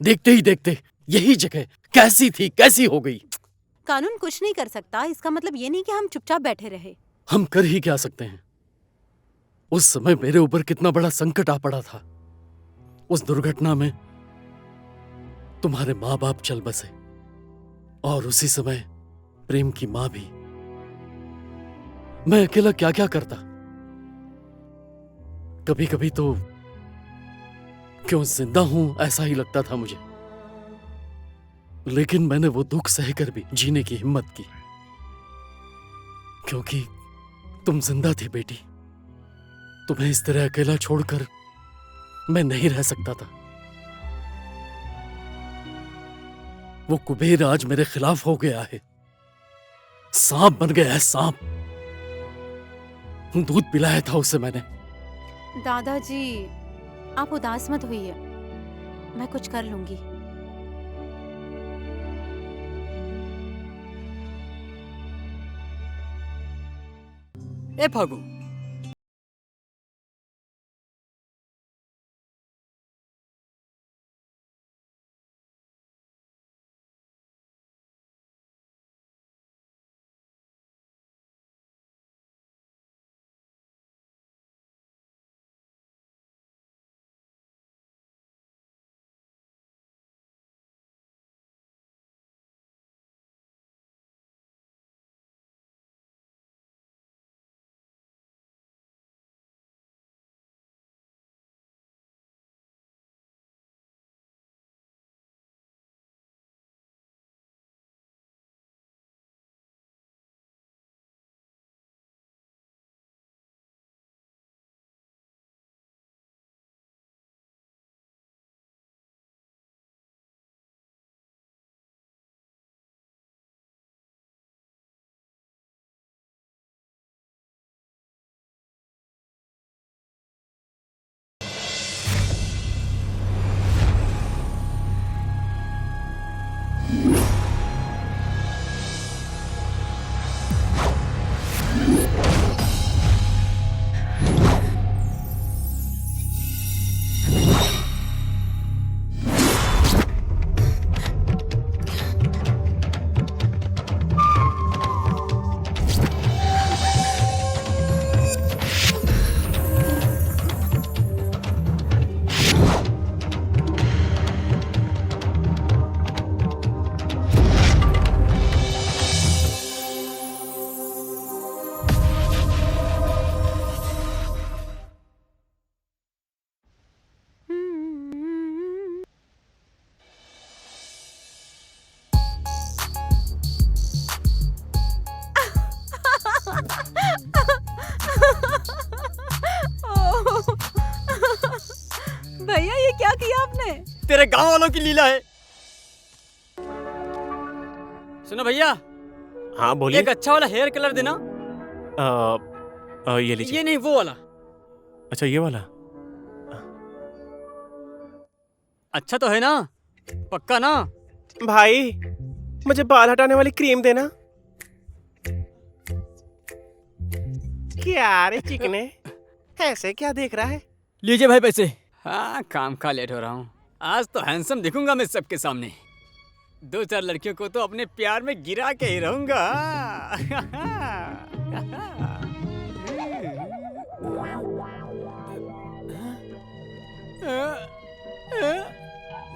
देखते ही देखते यही जगह कैसी थी कैसी हो गई। कानून कुछ नहीं कर सकता, इसका मतलब ये नहीं कि हम चुपचाप बैठे रहे। हम कर ही क्या सकते हैं? उस समय मेरे ऊपर कितना बड़ा संकट आ पड़ा था। उस दुर्घटना में तुम्हारे माँ बाप चल बसे और उसी समय प्रेम की माँ भी। मैं अकेला क्या क्या करता। कभी कभी तो क्यों जिंदा हूं ऐसा ही लगता था मुझे। लेकिन मैंने वो दुख सहकर भी जीने की हिम्मत की, क्योंकि तुम जिंदा थी बेटी। तुम्हें इस तरह अकेला छोड़कर मैं नहीं रह सकता था। वो कुबेर आज मेरे खिलाफ हो गया है, सांप बन गया है सांप। दूध पिलाया था उसे मैंने। दादाजी, आप उदास मत होइए, मैं कुछ कर लूंगी। ए फागू, तेरे गांव वालों की लीला है। सुनो भैया, हाँ बोलिए। एक अच्छा वाला हेयर कलर देना। ये लीजिए। ये नहीं, वो वाला। अच्छा ये वाला। अच्छा तो है ना? पक्का ना? भाई मुझे बाल हटाने वाली क्रीम देना। क्या रे चिकने, ऐसे क्या देख रहा है? लीजिए भाई पैसे। हाँ, काम का लेट हो रहा हूँ। आज तो हैंडसम दिखूंगा मैं सबके सामने। 2-4 लड़कियों को तो अपने प्यार में गिरा के ही रहूंगा।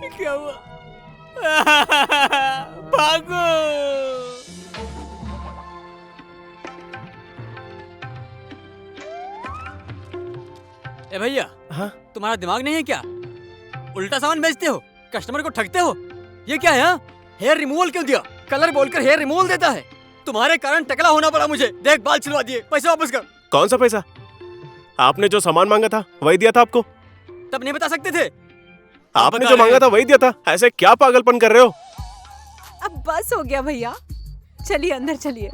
क्या हुआ? भागो! ए भैया, हाँ? तुम्हारा दिमाग नहीं है क्या? उल्टा सामान बेचते हो, कस्टमर को ठगते हो। ये क्या है? हाँ? हेयर रिमूवल क्यों दिया? कलर बोलकर हेयर रिमूवल देता है। तुम्हारे कारण टकला होना पड़ा मुझे। देख, बाल छिलवा दिए, पैसे वापस कर। कौन सा पैसा? आपने जो सामान मांगा था वही दिया था आपको। तब नहीं बता सकते थे? आपने जो मांगा था वही दिया था। ऐसे क्या पागलपन कर रहे हो? अब बस हो गया भैया, चलिए अंदर चलिए।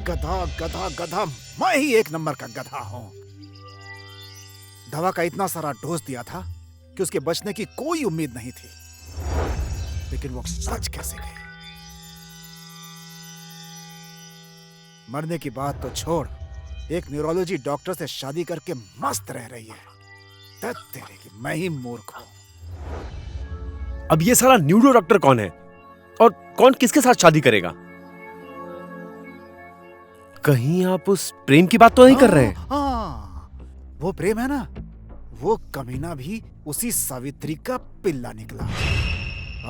गधा गधा गधा, मैं ही एक नंबर का गधा हूँ। दवा का इतना सारा डोज दिया था कि उसके बचने की कोई उम्मीद नहीं थी, लेकिन वो सच कैसे गई? मरने की बात तो छोड़, एक न्यूरोलॉजी डॉक्टर से शादी करके मस्त रह रही है। तेरे की मैं ही मूर्ख हूँ। अब ये सारा न्यूरो डॉक्टर कौन है और कौन किसके साथ शादी करेगा? कहीं आप उस प्रेम की बात तो नहीं कर रहे हैं? हाँ, वो प्रेम है ना, वो कमीना भी उसी सावित्री का पिल्ला निकला।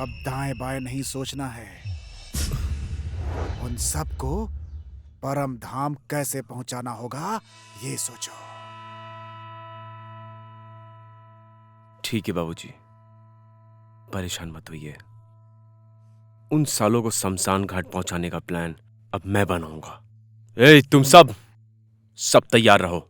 अब दाएं बाएं नहीं सोचना है, उन सबको परम धाम कैसे पहुंचाना होगा ये सोचो। ठीक है बाबूजी, परेशान मत होइए। उन सालों को शमशान घाट पहुंचाने का प्लान अब मैं बनाऊंगा। ए, तुम सब तैयार रहो।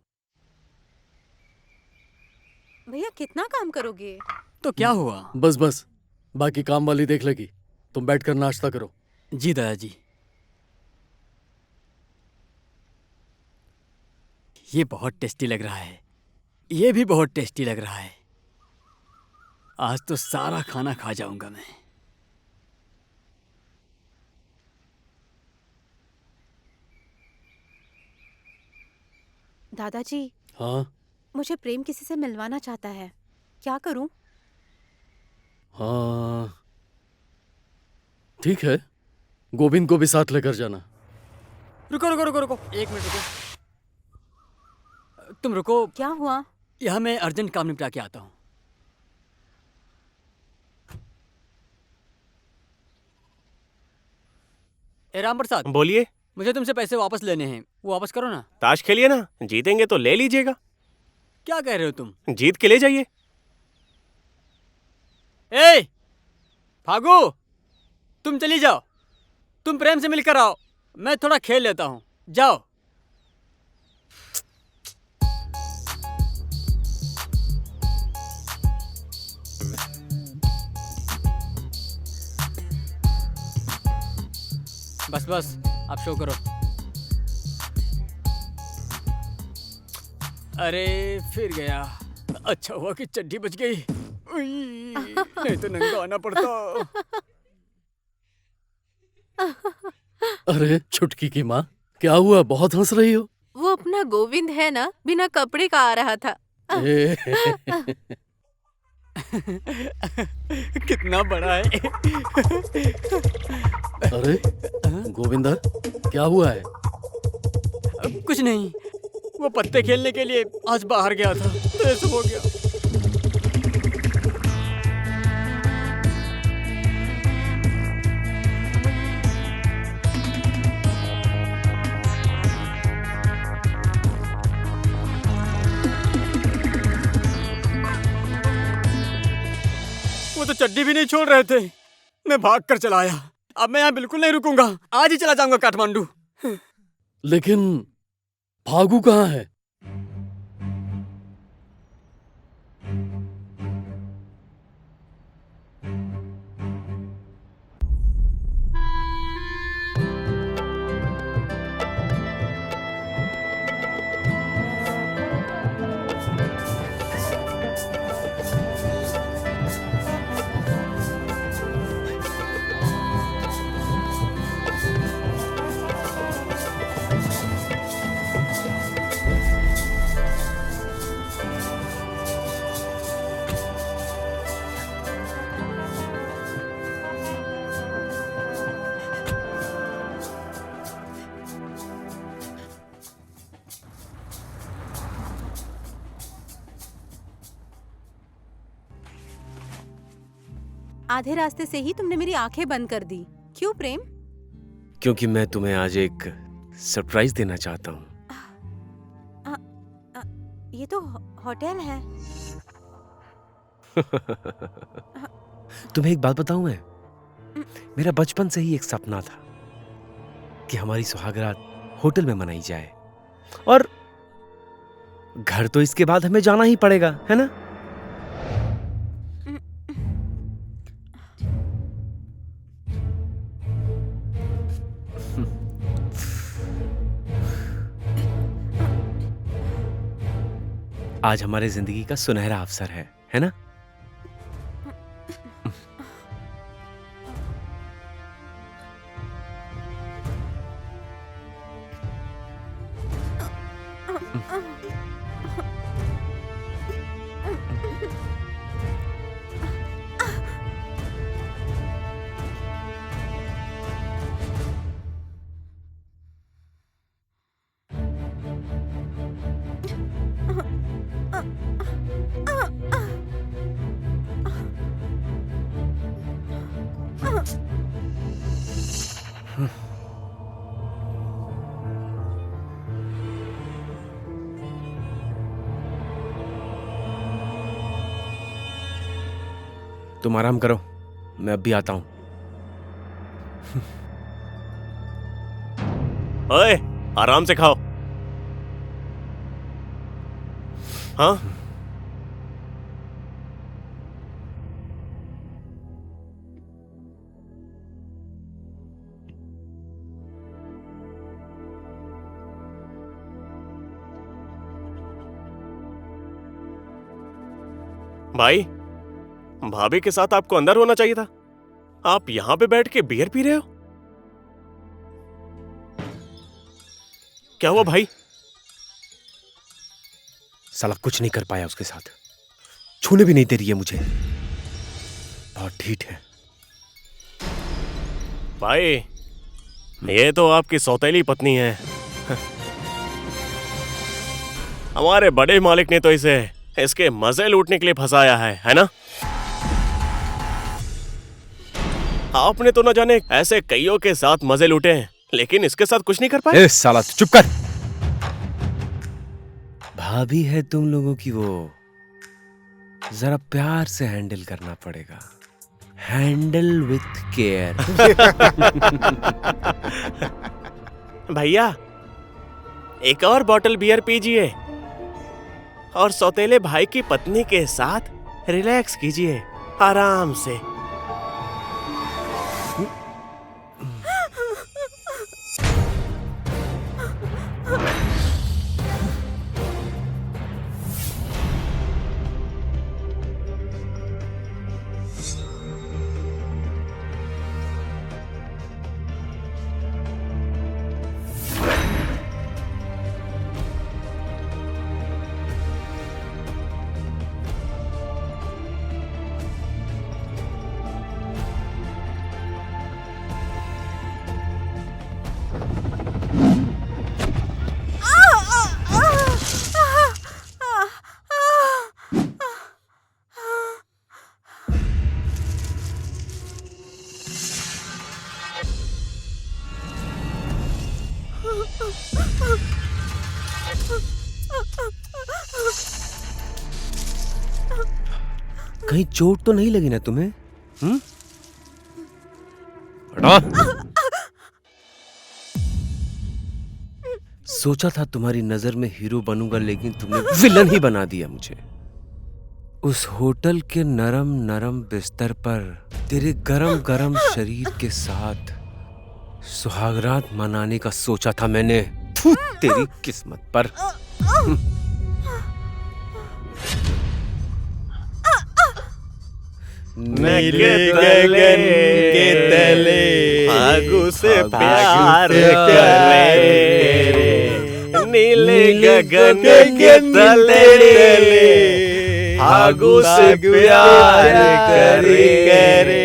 भैया कितना काम करोगे? तो क्या हुआ? बस बस, बाकी काम वाली देख लेगी। तुम बैठकर नाश्ता करो। जी दादाजी। ये बहुत टेस्टी लग रहा है। ये भी बहुत टेस्टी लग रहा है। आज तो सारा खाना खा जाऊंगा मैं। दादाजी, हाँ मुझे प्रेम किसी से मिलवाना चाहता है, क्या करूं? हाँ, ठीक है, गोविंद को भी साथ लेकर जाना। रुको रुको रुको रुको, 1 मिनट रुको। तुम रुको। क्या हुआ? यहाँ मैं अर्जेंट काम निपटा के आता हूँ। ए राम प्रसाद, बोलिए। मुझे तुमसे पैसे वापस लेने हैं, वो वापस करो ना। ताश खेलिए ना, जीतेंगे तो ले लीजिएगा। क्या कह रहे हो तुम? जीत के ले जाइए। ए फागू, तुम चली जाओ। तुम प्रेम से मिलकर आओ, मैं थोड़ा खेल लेता हूँ। जाओ। बस बस, आप शो करो। अरे फिर गया। अच्छा हुआ कि चड्डी बच गई, नहीं तो नंगा आना पड़ता। अरे छुटकी की माँ, क्या हुआ? बहुत हंस रही हो। वो अपना गोविंद है ना, बिना कपड़े का आ रहा था। कितना बड़ा है। अरे गोविंदा, क्या हुआ है? कुछ नहीं, वो पत्ते खेलने के लिए आज बाहर गया था तो ये सब हो गया। वो तो चड्डी भी नहीं छोड़ रहे थे, मैं भाग कर चला आया। अब मैं यहाँ बिल्कुल नहीं रुकूंगा, आज ही चला जाऊंगा काठमांडू। लेकिन फागू कहाँ है? आधे रास्ते से ही तुमने मेरी आंखें बंद कर दी। क्यों प्रेम? क्योंकि मैं तुम्हें आज एक सरप्राइज देना चाहता हूँ। ये तो होटल है। तुम्हें एक बात बताऊं मैं? मेरा बचपन से ही एक सपना था कि हमारी सुहागरात होटल में मनाई जाए, और घर तो इसके बाद हमें जाना ही पड़ेगा, है ना? आज हमारे जिंदगी का सुनहरा अवसर है ना? तुम आराम करो, मैं अब भी आता हूं। ओए, आराम से खाओ। हाँ, भाई, भाभी के साथ आपको अंदर होना चाहिए था। आप यहां पे बैठ के बियर पी रहे हो? क्या हुआ भाई? साला कुछ नहीं कर पाया उसके साथ, छूने भी नहीं दे रही है मुझे, बहुत ढीठ है। भाई, ये तो आपकी सौतेली पत्नी है। हमारे बड़े मालिक ने तो इसे इसके मजे लूटने के लिए फंसाया है ना? आपने तो न जाने ऐसे कईयों के साथ मजे लूटे हैं, लेकिन इसके साथ कुछ नहीं कर पाए। ए साला तू चुप कर। भाभी है तुम लोगों की, वो जरा प्यार से हैंडल करना पड़ेगा। Handle with care. भैया, एक और बॉटल बियर पीजिए और सौतेले भाई की पत्नी के साथ रिलैक्स कीजिए आराम से। कहीं चोट तो नहीं लगी ना तुम्हें? हटा। सोचा था तुम्हारी नजर में हीरो बनूंगा, लेकिन तुमने विलन ही बना दिया मुझे। उस होटल के नरम नरम बिस्तर पर तेरे गरम गरम शरीर के साथ सुहागरात मनाने का सोचा था मैंने। तेरी किस्मत पर। नीले गगन के तले फागु से प्यार करे, नीले गगन के तले फागु से प्यार करे।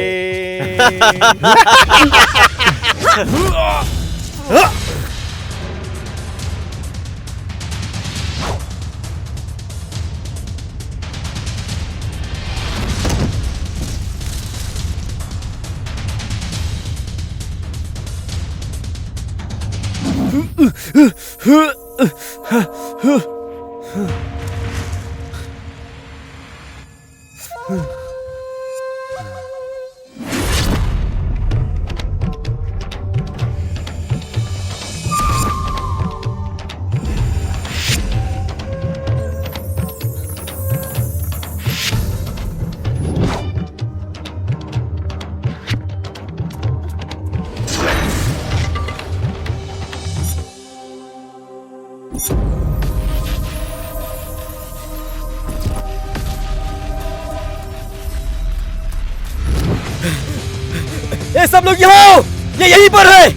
ये सब लोग यहाँ आओ, ये यहीं पर है।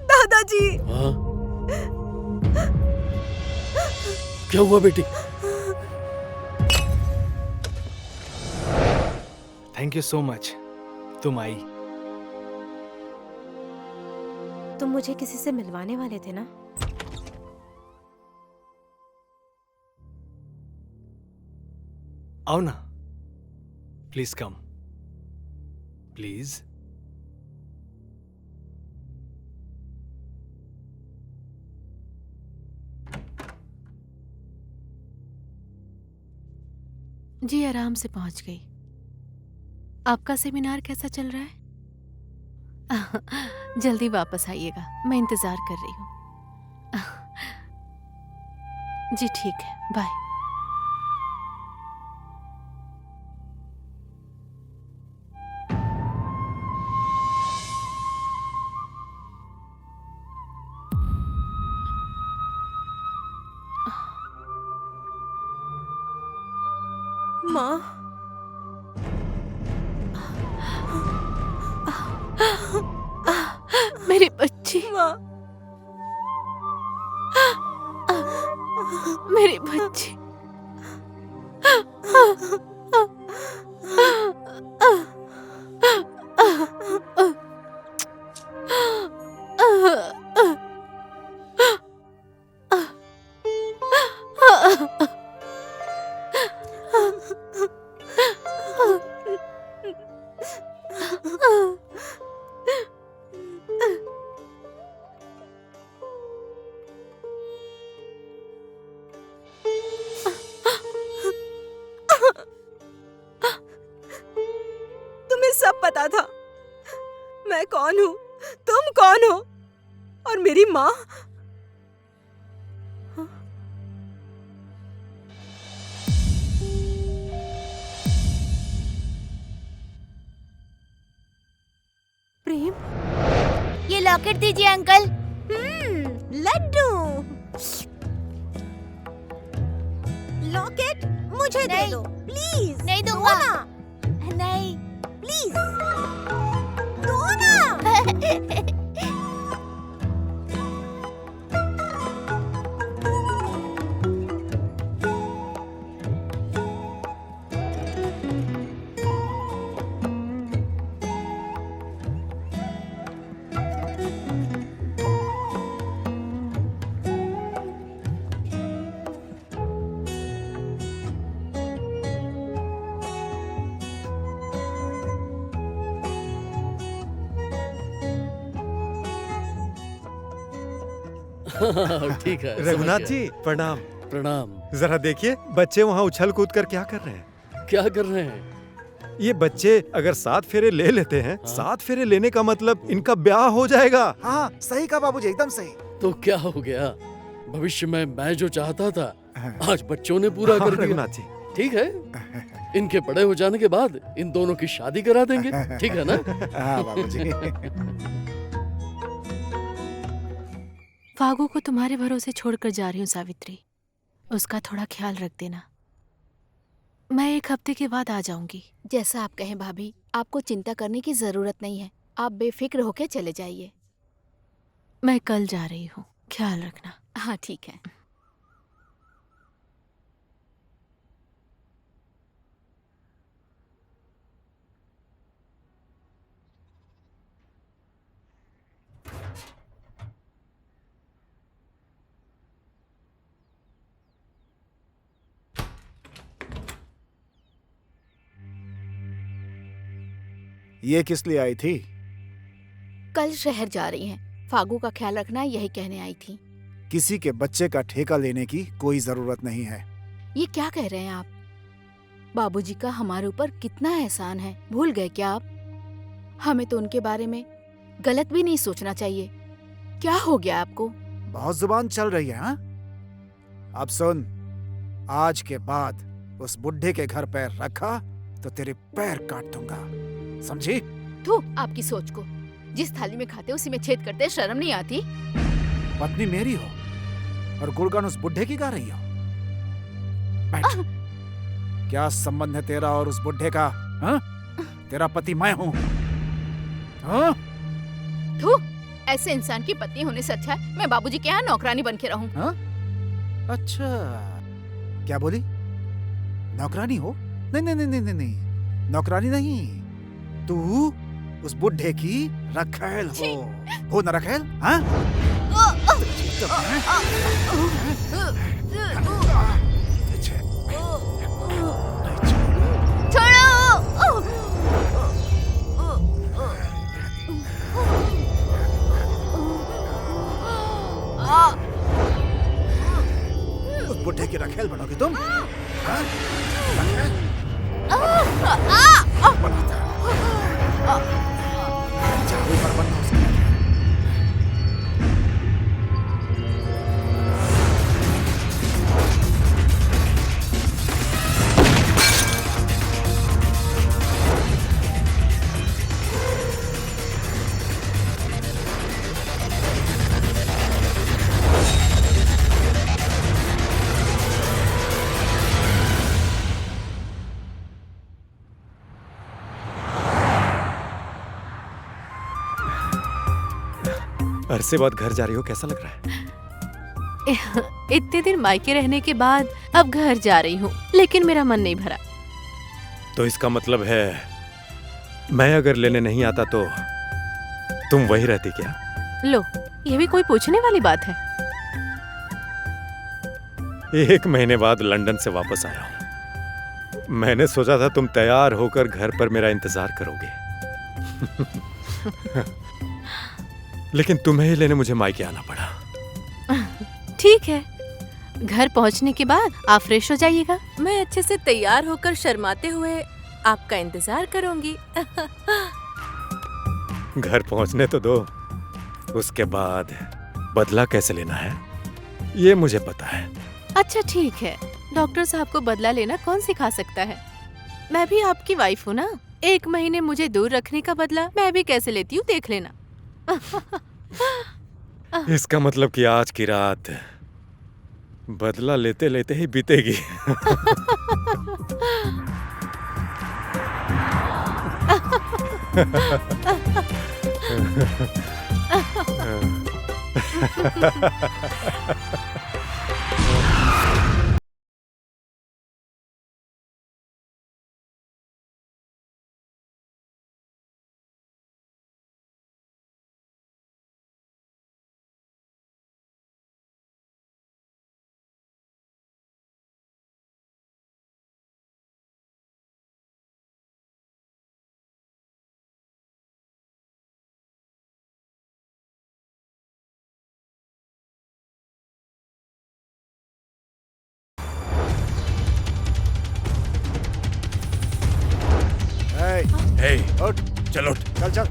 दादाजी। हाँ? क्या हुआ बेटी? थैंक यू सो मच, तुम आई। तुम मुझे किसी से मिलवाने वाले थे ना? आओ ना, प्लीज कम, प्लीज। जी आराम से पहुंच गई। आपका सेमिनार कैसा चल रहा है? जल्दी वापस आइएगा, मैं इंतजार कर रही हूँ। जी ठीक है, बाय। माँ, मेरी बच्ची। माँ, मेरे बच्चे। तुम्हें सब पता था मैं कौन हूँ, तुम कौन हो, और मेरी माँ। प्रेम, ये लॉकेट दीजिए अंकल। लड्डू। लॉकेट मुझे दे नहीं। दो प्लीज। नहीं दो दूंगा। ना नहीं। प्लीज, दो ना। ठीक है, समझ रघुनाथ गया। जी प्रणाम। प्रणाम। जरा देखिए बच्चे वहाँ उछल कूद कर क्या कर रहे हैं। क्या कर रहे हैं? ये बच्चे अगर 7 फेरे ले लेते हैं, 7 फेरे लेने का मतलब इनका ब्याह हो जाएगा। हाँ सही कहा बाबूजी, एकदम सही। तो क्या हो गया? भविष्य में मैं जो चाहता था आज बच्चों ने पूरा कर दिया। रघुनाथ जी ठीक है, इनके बड़े हो जाने के बाद इन दोनों की शादी करा देंगे, ठीक है ना? हाँ बाबूजी। फागू को तुम्हारे भरोसे छोड़कर जा रही हूँ सावित्री, उसका थोड़ा ख्याल रख देना। मैं 1 हफ्ते के बाद आ जाऊंगी। जैसा आप कहें भाभी, आपको चिंता करने की जरूरत नहीं है, आप बेफिक्र होके चले जाइए। मैं कल जा रही हूँ, ख्याल रखना। हाँ ठीक है। ये किस लिए आई थी? कल शहर जा रही हैं, फागू का ख्याल रखना यही कहने आई थी। किसी के बच्चे का ठेका लेने की कोई जरूरत नहीं है। ये क्या कह रहे हैं आप? बाबूजी का हमारे ऊपर कितना एहसान है, भूल गए क्या आप? हमें तो उनके बारे में गलत भी नहीं सोचना चाहिए। क्या हो गया आपको? बहुत जुबान चल रही है। हाँ? अब सुन, आज के बाद उस बुढ़े के घर पैर रखा तो तेरे पैर काट दूंगा, समझी? थू आपकी सोच को, जिस थाली में खाते उसी में छेद करते, शर्म नहीं आती? पत्नी मेरी हो और गुणगान उस बुढ़े की गा रही हो। बैठ। क्या संबंध है तेरा और उस बुढ़े का? हाँ? तेरा पति मैं हूँ। हाँ? थू, ऐसे इंसान की पत्नी होने से अच्छा है मैं बाबूजी के यहाँ नौकरानी बन के रहूं। हाँ? अच्छा, क्या बोली? नौकरानी हो? नहीं नहीं नहीं नहीं नहीं, नौकरानी नहीं, तू उस बुढ़े की रखेल हो ना रखेल? हाँ? उस बुढ़े की रखेल बनोगे तुम? हाँ? अरसे बाद घर जा रही हो, कैसा लग रहा है? इतने दिन मायके रहने के बाद अब घर जा रही हूँ, लेकिन मेरा मन नहीं भरा। तो इसका मतलब है मैं अगर लेने नहीं आता तो तुम वही रहती क्या? लो, ये भी कोई पूछने वाली बात है? 1 महीने बाद लंदन से वापस आया हूँ। मैंने सोचा था तुम तैयार होकर घर पर मेरा इंतजार करोगे। लेकिन तुम्हें ही लेने मुझे मायके आना पड़ा। ठीक है, घर पहुंचने के बाद आप फ्रेश हो जाइएगा। मैं अच्छे से तैयार होकर शर्माते हुए आपका इंतजार करूंगी। घर पहुंचने तो दो, उसके बाद बदला कैसे लेना है ये मुझे पता है। अच्छा ठीक है, डॉक्टर साहब को बदला लेना कौन सिखा सकता है? मैं भी आपकी वाइफ हूँ ना। 1 महीने मुझे दूर रखने का बदला मैं भी कैसे लेती हूँ देख लेना। इसका मतलब कि आज की रात बदला लेते लेते ही बीतेगी। हे, उठ, चल उठ, चल चल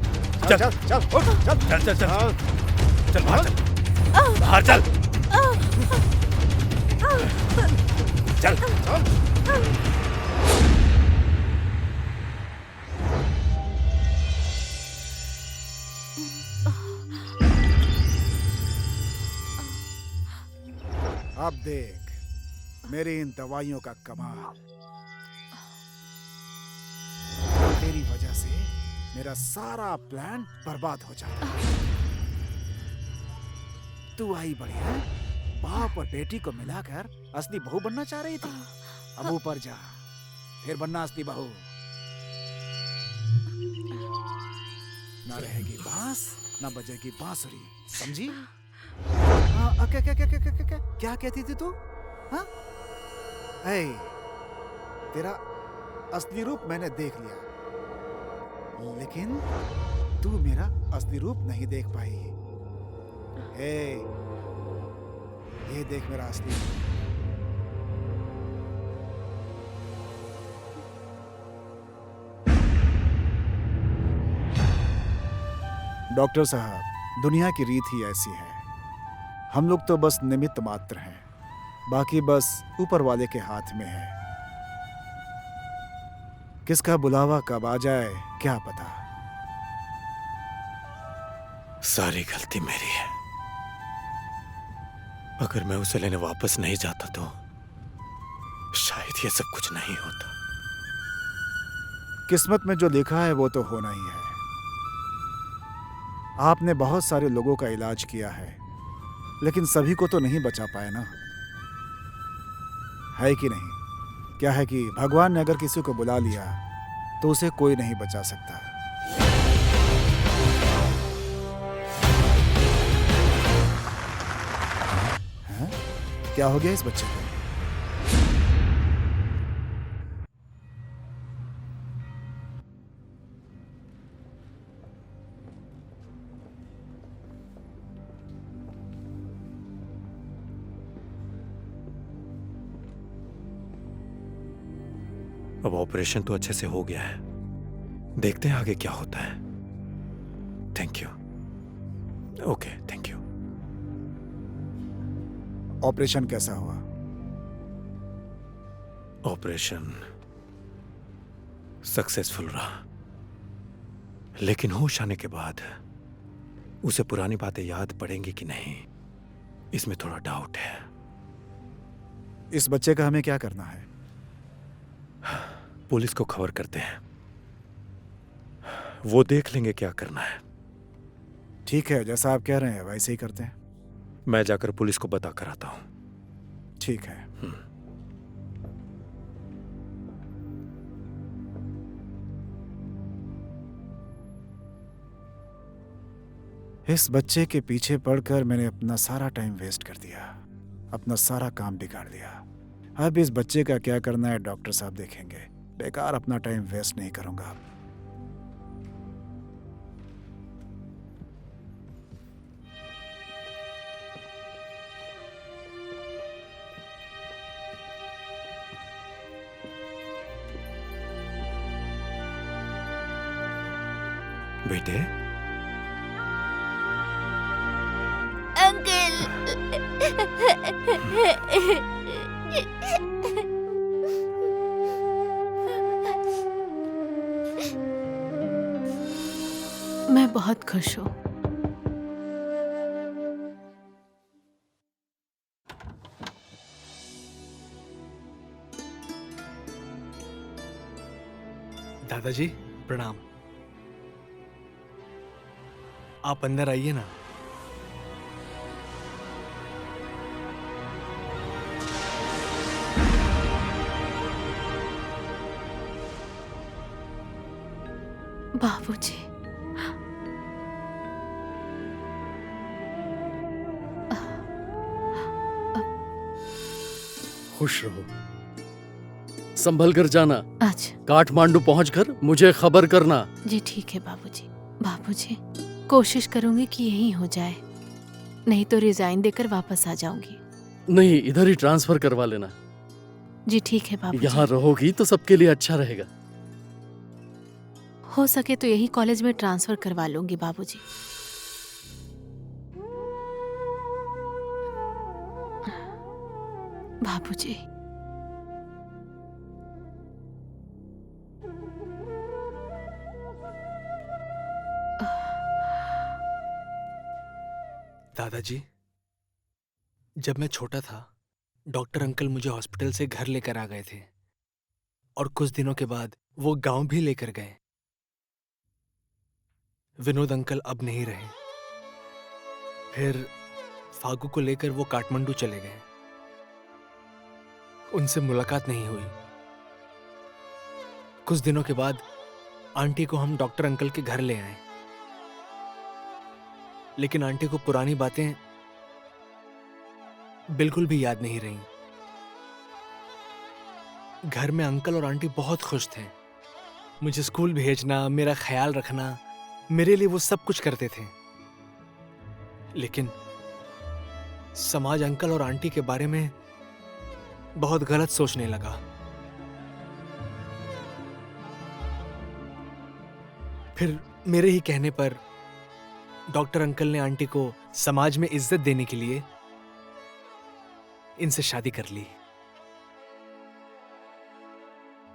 चल चल चल उठ, चल चल चल चल चल बाहर चल, बाहर चल, चल चल। अब देख मेरी इन दवाइयों का कमाल। तेरी वजह से मेरा सारा प्लान बर्बाद हो जाता। तू आई बड़ी है, बाप और बेटी को मिलाकर असली बहू बनना चाह रही थी। अब ऊपर जा, फिर बनना असली बहू। ना रहेगी बांस, ना बजेगी बांसुरी, समझी? क्या कहती थी तू? हाँ? तेरा असली रूप मैंने देख लिया, लेकिन तू मेरा असली रूप नहीं देख पाई। ये देख मेरा असली रूप। डॉक्टर साहब, दुनिया की रीत ही ऐसी है। हम लोग तो बस निमित्त मात्र हैं, बाकी बस ऊपर वाले के हाथ में है। किसका बुलावा कब आ जाए क्या पता। सारी गलती मेरी है। अगर मैं उसे लेने वापस नहीं जाता तो शायद ये सब कुछ नहीं होता। किस्मत में जो लिखा है वो तो होना ही है। आपने बहुत सारे लोगों का इलाज किया है, लेकिन सभी को तो नहीं बचा पाए ना, है कि नहीं? क्या है कि भगवान ने अगर किसी को बुला लिया तो उसे कोई नहीं बचा सकता। हैं? क्या हो गया इस बच्चे को? अब ऑपरेशन तो अच्छे से हो गया है, देखते हैं आगे क्या होता है। Thank you. Okay, thank you. Operation कैसा हुआ? ऑपरेशन सक्सेसफुल रहा, लेकिन होश आने के बाद उसे पुरानी बातें याद पड़ेंगी कि नहीं, इसमें थोड़ा डाउट है। इस बच्चे का हमें क्या करना है? पुलिस को खबर करते हैं, वो देख लेंगे क्या करना है। ठीक है, जैसा आप कह रहे हैं वैसे ही करते हैं। मैं जाकर पुलिस को बता कर आता हूँ। ठीक है। इस बच्चे के पीछे पड़कर मैंने अपना सारा टाइम वेस्ट कर दिया, अपना सारा काम बिगाड़ दिया। अब इस बच्चे का क्या करना है डॉक्टर साहब देखेंगे। बेकार अपना टाइम वेस्ट नहीं करूंगा। बेटे, मैं बहुत खुश हूँ। दादाजी प्रणाम। आप अंदर आइए ना। बाबूजी, खुश रहो, संभल कर जाना। अच्छा काठमांडू पहुंचकर मुझे खबर करना। जी ठीक है बाबूजी। बाबूजी, कोशिश करूंगी कि यही हो जाए, नहीं तो रिजाइन देकर वापस आ जाऊंगी। नहीं, इधर ही ट्रांसफर करवा लेना। जी ठीक है बाबूजी। यहाँ रहोगी तो सबके लिए अच्छा रहेगा। हो सके तो यही कॉलेज में ट्रांसफर करवा लूंगी बाबूजी। बाबूजी, दादाजी, जब मैं छोटा था डॉक्टर अंकल मुझे हॉस्पिटल से घर लेकर आ गए थे और कुछ दिनों के बाद वो गांव भी लेकर गए। विनोद अंकल अब नहीं रहे। फिर फागू को लेकर वो काठमांडू चले गए। उनसे मुलाकात नहीं हुई। कुछ दिनों के बाद आंटी को हम डॉक्टर अंकल के घर ले आए, लेकिन आंटी को पुरानी बातें बिल्कुल भी याद नहीं रहीं। घर में अंकल और आंटी बहुत खुश थे। मुझे स्कूल भेजना, मेरा ख्याल रखना, मेरे लिए वो सब कुछ करते थे। लेकिन समाज अंकल और आंटी के बारे में बहुत गलत सोचने लगा। फिर मेरे ही कहने पर डॉक्टर अंकल ने आंटी को समाज में इज्जत देने के लिए इनसे शादी कर ली।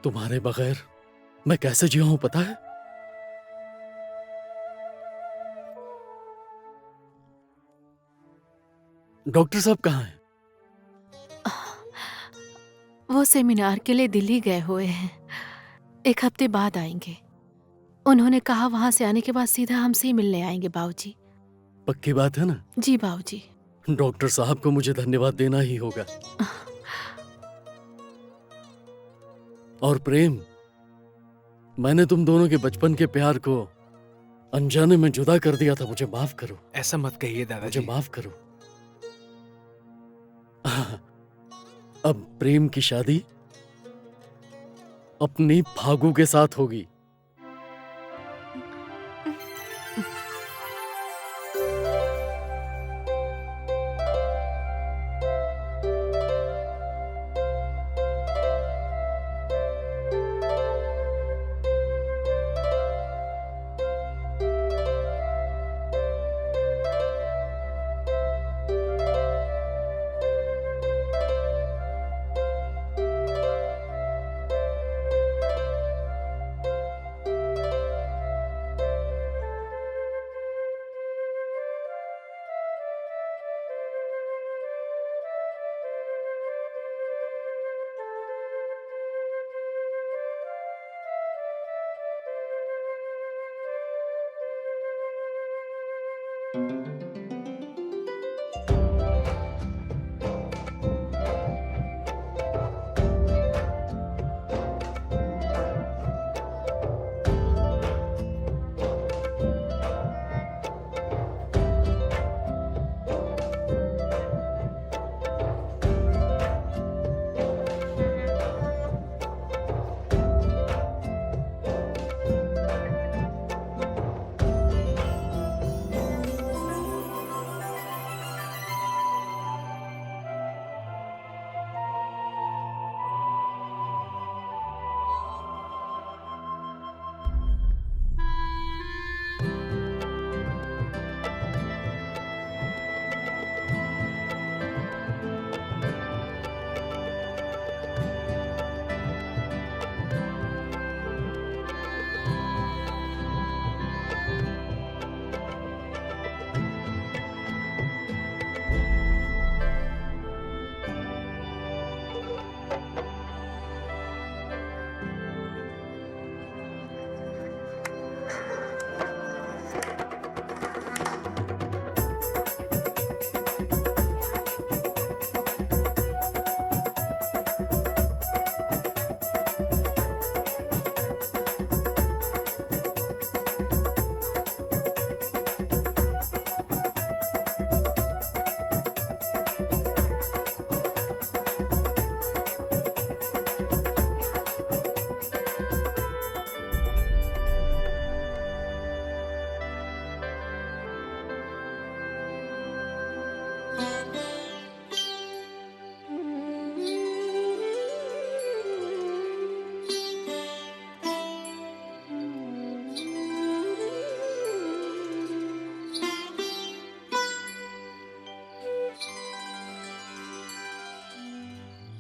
तुम्हारे बगैर मैं कैसे जिया हूं पता है? डॉक्टर साहब कहाँ हैं? वो सेमिनार के लिए दिल्ली गए हुए हैं, 1 हफ्ते बाद आएंगे। उन्होंने कहा वहां से आने के बाद सीधा हमसे ही मिलने आएंगे बाबूजी। पक्की बात है ना? जी बाबूजी। डॉक्टर साहब को मुझे धन्यवाद देना ही होगा। और प्रेम, मैंने तुम दोनों के बचपन के प्यार को अनजाने में जुदा कर दिया था। मुझे माफ करो। ऐसा मत कहिए दादाजी। मुझे माफ करो। अब प्रेम की शादी अपनी फागू के साथ होगी।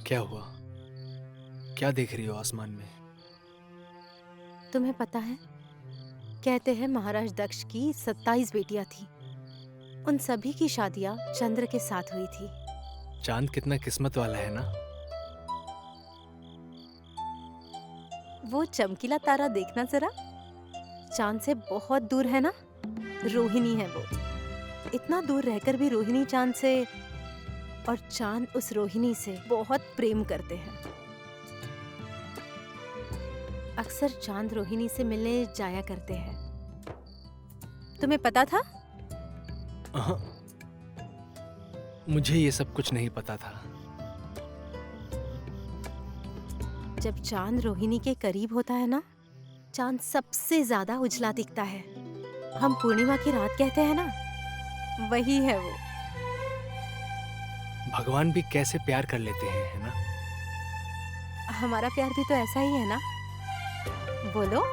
क्या हुआ? क्या देख रही हो आसमान में? तुम्हें पता है, कहते हैं महाराज दक्ष की 27 बेटियां थी। उन सभी की शादियां चंद्र के साथ हुई थी। चांद कितना किस्मत वाला है ना। वो चमकीला तारा देखना जरा, चांद से बहुत दूर है ना। रोहिणी है वो। इतना दूर रहकर भी रोहिणी चांद से और चांद उस रोहिणी से बहुत प्रेम करते हैं। अक्सर चांद रोहिणी से मिलने जाया करते हैं। तुम्हें पता था? मुझे ये सब कुछ नहीं पता था। जब चांद रोहिणी के करीब होता है ना, चांद सबसे ज्यादा उजला दिखता है। हम पूर्णिमा की रात कहते हैं ना, वही है वो। भगवान भी कैसे प्यार कर लेते हैं, है ना। हमारा प्यार भी तो ऐसा ही है ना। बोलो।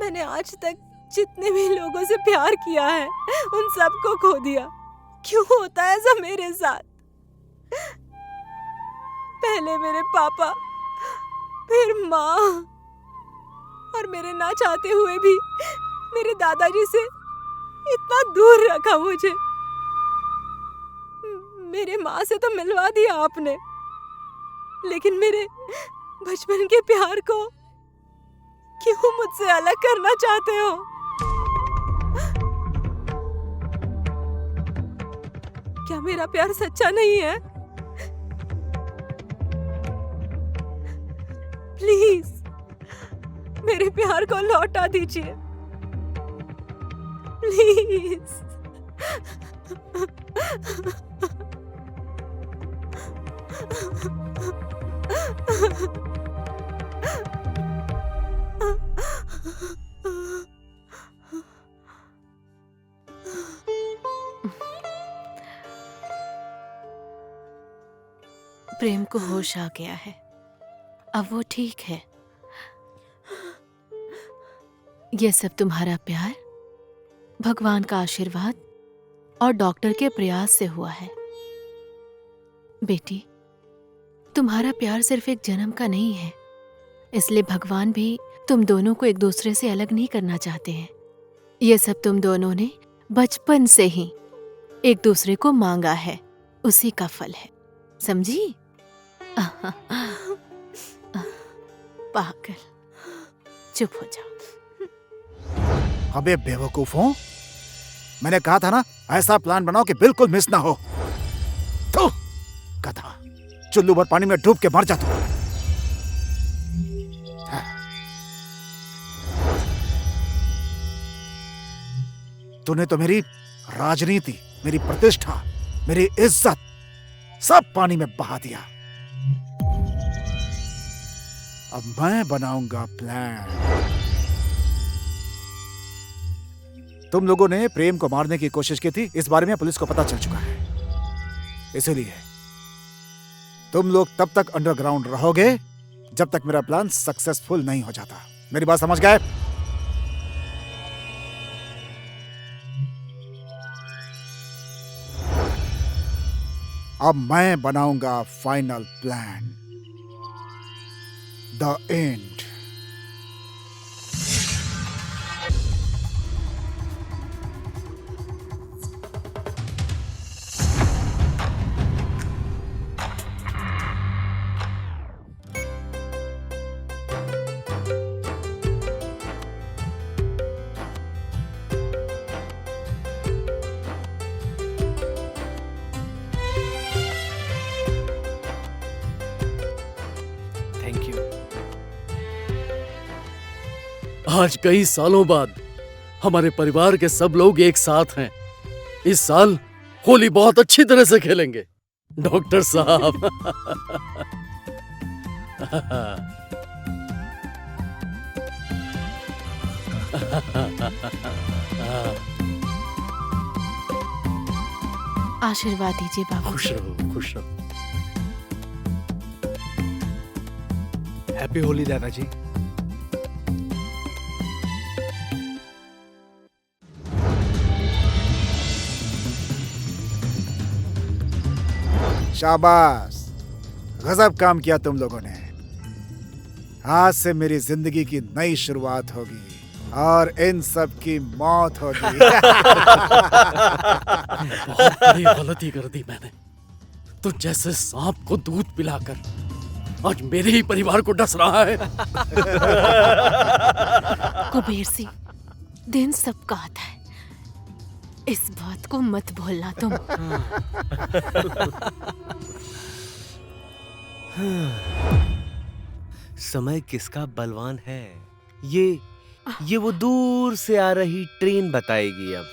मैंने आज तक जितने भी लोगों से प्यार किया है, उन सबको खो दिया। क्यों होता है ऐसा मेरे साथ? पहले मेरे पापा, फिर माँ, और मेरे ना चाहते हुए भी मेरे दादाजी से इतना दूर रखा मुझे। मेरे माँ से तो मिलवा दिया आपने, लेकिन मेरे बचपन के प्यार को क्यों मुझसे अलग करना चाहते हो? क्या मेरा प्यार सच्चा नहीं है? प्लीज मेरे प्यार को लौटा दीजिए, प्लीज। प्रेम को होश आ गया है, अब वो ठीक है। ये सब तुम्हारा प्यार, भगवान का आशीर्वाद और डॉक्टर के प्रयास से हुआ है। बेटी, तुम्हारा प्यार सिर्फ एक जन्म का नहीं है, इसलिए भगवान भी तुम दोनों को एक दूसरे से अलग नहीं करना चाहते हैं। ये सब तुम दोनों ने बचपन से ही एक दूसरे को मांगा है, उसी का फल है, समझी? पागल, चुप हो जाओ। अबे बेवकूफों, मैंने कहा था ना, ऐसा प्लान बनाओ कि बिल्कुल मिस ना हो। तो गधा, चुल्लू भर पानी में डूब के मर जा तू। तूने तो मेरी राजनीति, मेरी प्रतिष्ठा, मेरी इज्जत सब पानी में बहा दिया। अब मैं बनाऊंगा प्लान। तुम लोगों ने प्रेम को मारने की कोशिश की थी, इस बारे में पुलिस को पता चल चुका है। इसीलिए तुम लोग तब तक अंडरग्राउंड रहोगे जब तक मेरा प्लान सक्सेसफुल नहीं हो जाता। मेरी बात समझ गए? अब मैं बनाऊंगा फाइनल प्लान, द एंड। आज कई सालों बाद हमारे परिवार के सब लोग एक साथ हैं। इस साल होली बहुत अच्छी तरह से खेलेंगे डॉक्टर साहब। आशीर्वाद दीजिए बाबू। खुश रहो, खुश रहो। हैप्पी होली दादाजी। शाबाश, गजब काम किया तुम लोगों ने। आज से मेरी जिंदगी की नई शुरुआत होगी और इन सब की मौत होगी। बहुत बड़ी गलती कर दी मैंने। तो जैसे सांप को दूध पिलाकर आज मेरे ही परिवार को डस रहा है। कुबेर सिंह, दिन सबका आता है, इस बात को मत भूलना तुम। समय किसका बलवान है, ये वो दूर से आ रही ट्रेन बताएगी अब।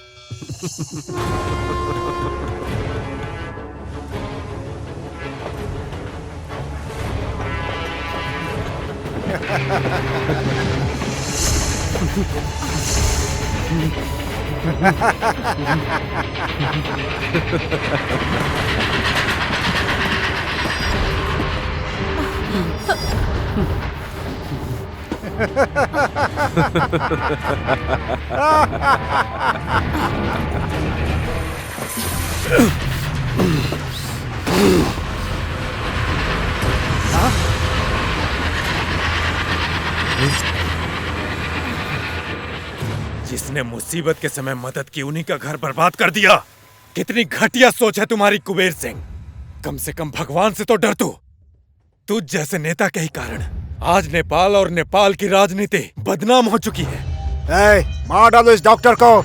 जिसने मुसीबत के समय मदद की उन्हीं का घर बर्बाद कर दिया। कितनी घटिया सोच है तुम्हारी कुबेर सिंह। कम से कम भगवान से तो डर तू जैसे नेता के ही कारण आज नेपाल और नेपाल की राजनीति बदनाम हो चुकी है। मार डालो इस डॉक्टर को।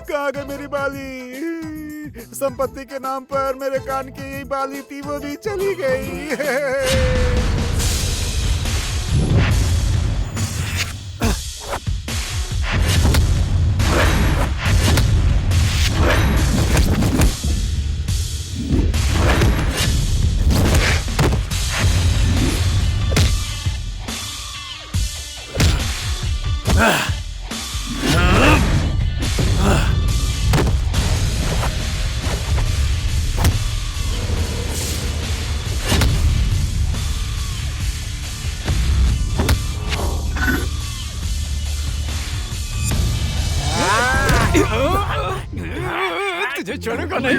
कहाँ गई मेरी बाली? संपत्ति के नाम पर मेरे कान की यही बाली थी, वो भी चली गई। ऐसा नहीं।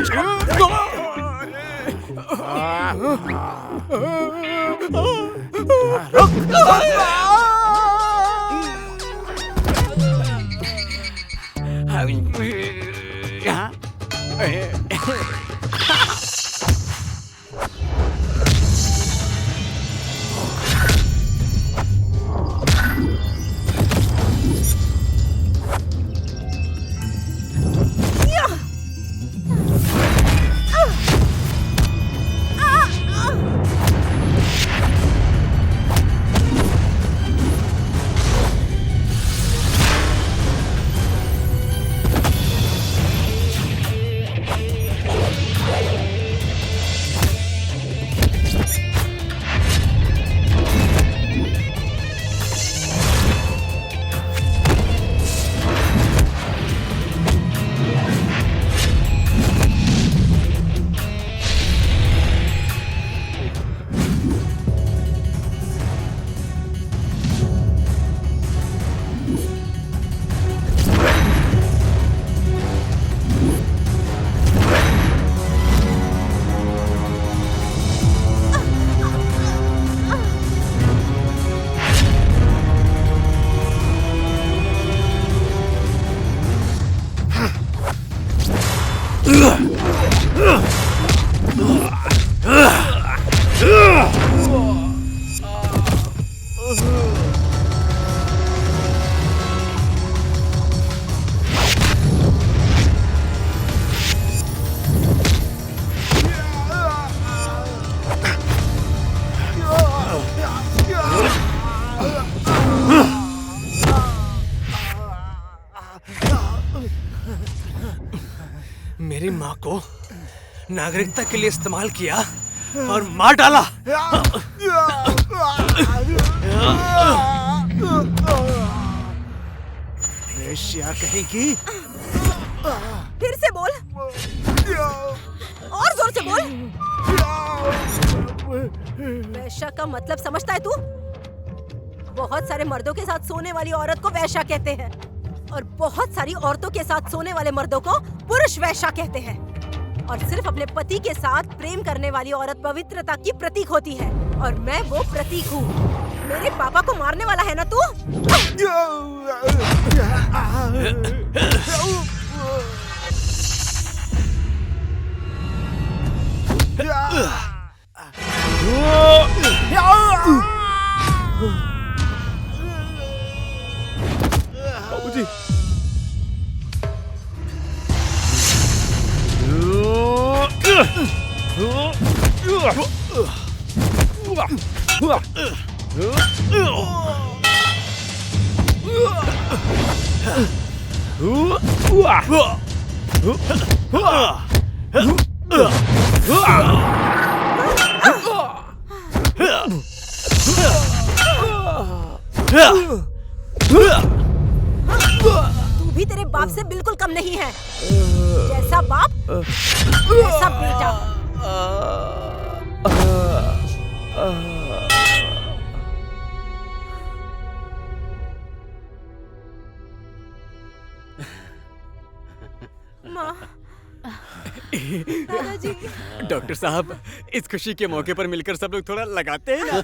मेरी माँ को नागरिकता के लिए इस्तेमाल किया और मार डाला। वेश्या कहेगी। फिर से बोल, और जोर से बोल। वैश्या का मतलब समझता है तू? बहुत सारे मर्दों के साथ सोने वाली औरत को वैश्या कहते हैं और बहुत सारी औरतों के साथ सोने वाले मर्दों को पुरुष वैश्या कहते हैं। और सिर्फ अपने पति के साथ प्रेम करने वाली औरत पवित्रता की प्रतीक होती है और मैं वो प्रतीक हूँ। मेरे पापा को मारने वाला है ना तू? बाबूजी। तू भी तेरे बाप से बिल्कुल कम नहीं है। जैसा बाप वैसा बेटा। माँ, दादाजी। डॉक्टर साहब, इस खुशी के मौके पर मिलकर सब लोग थोड़ा लगाते हैं ना।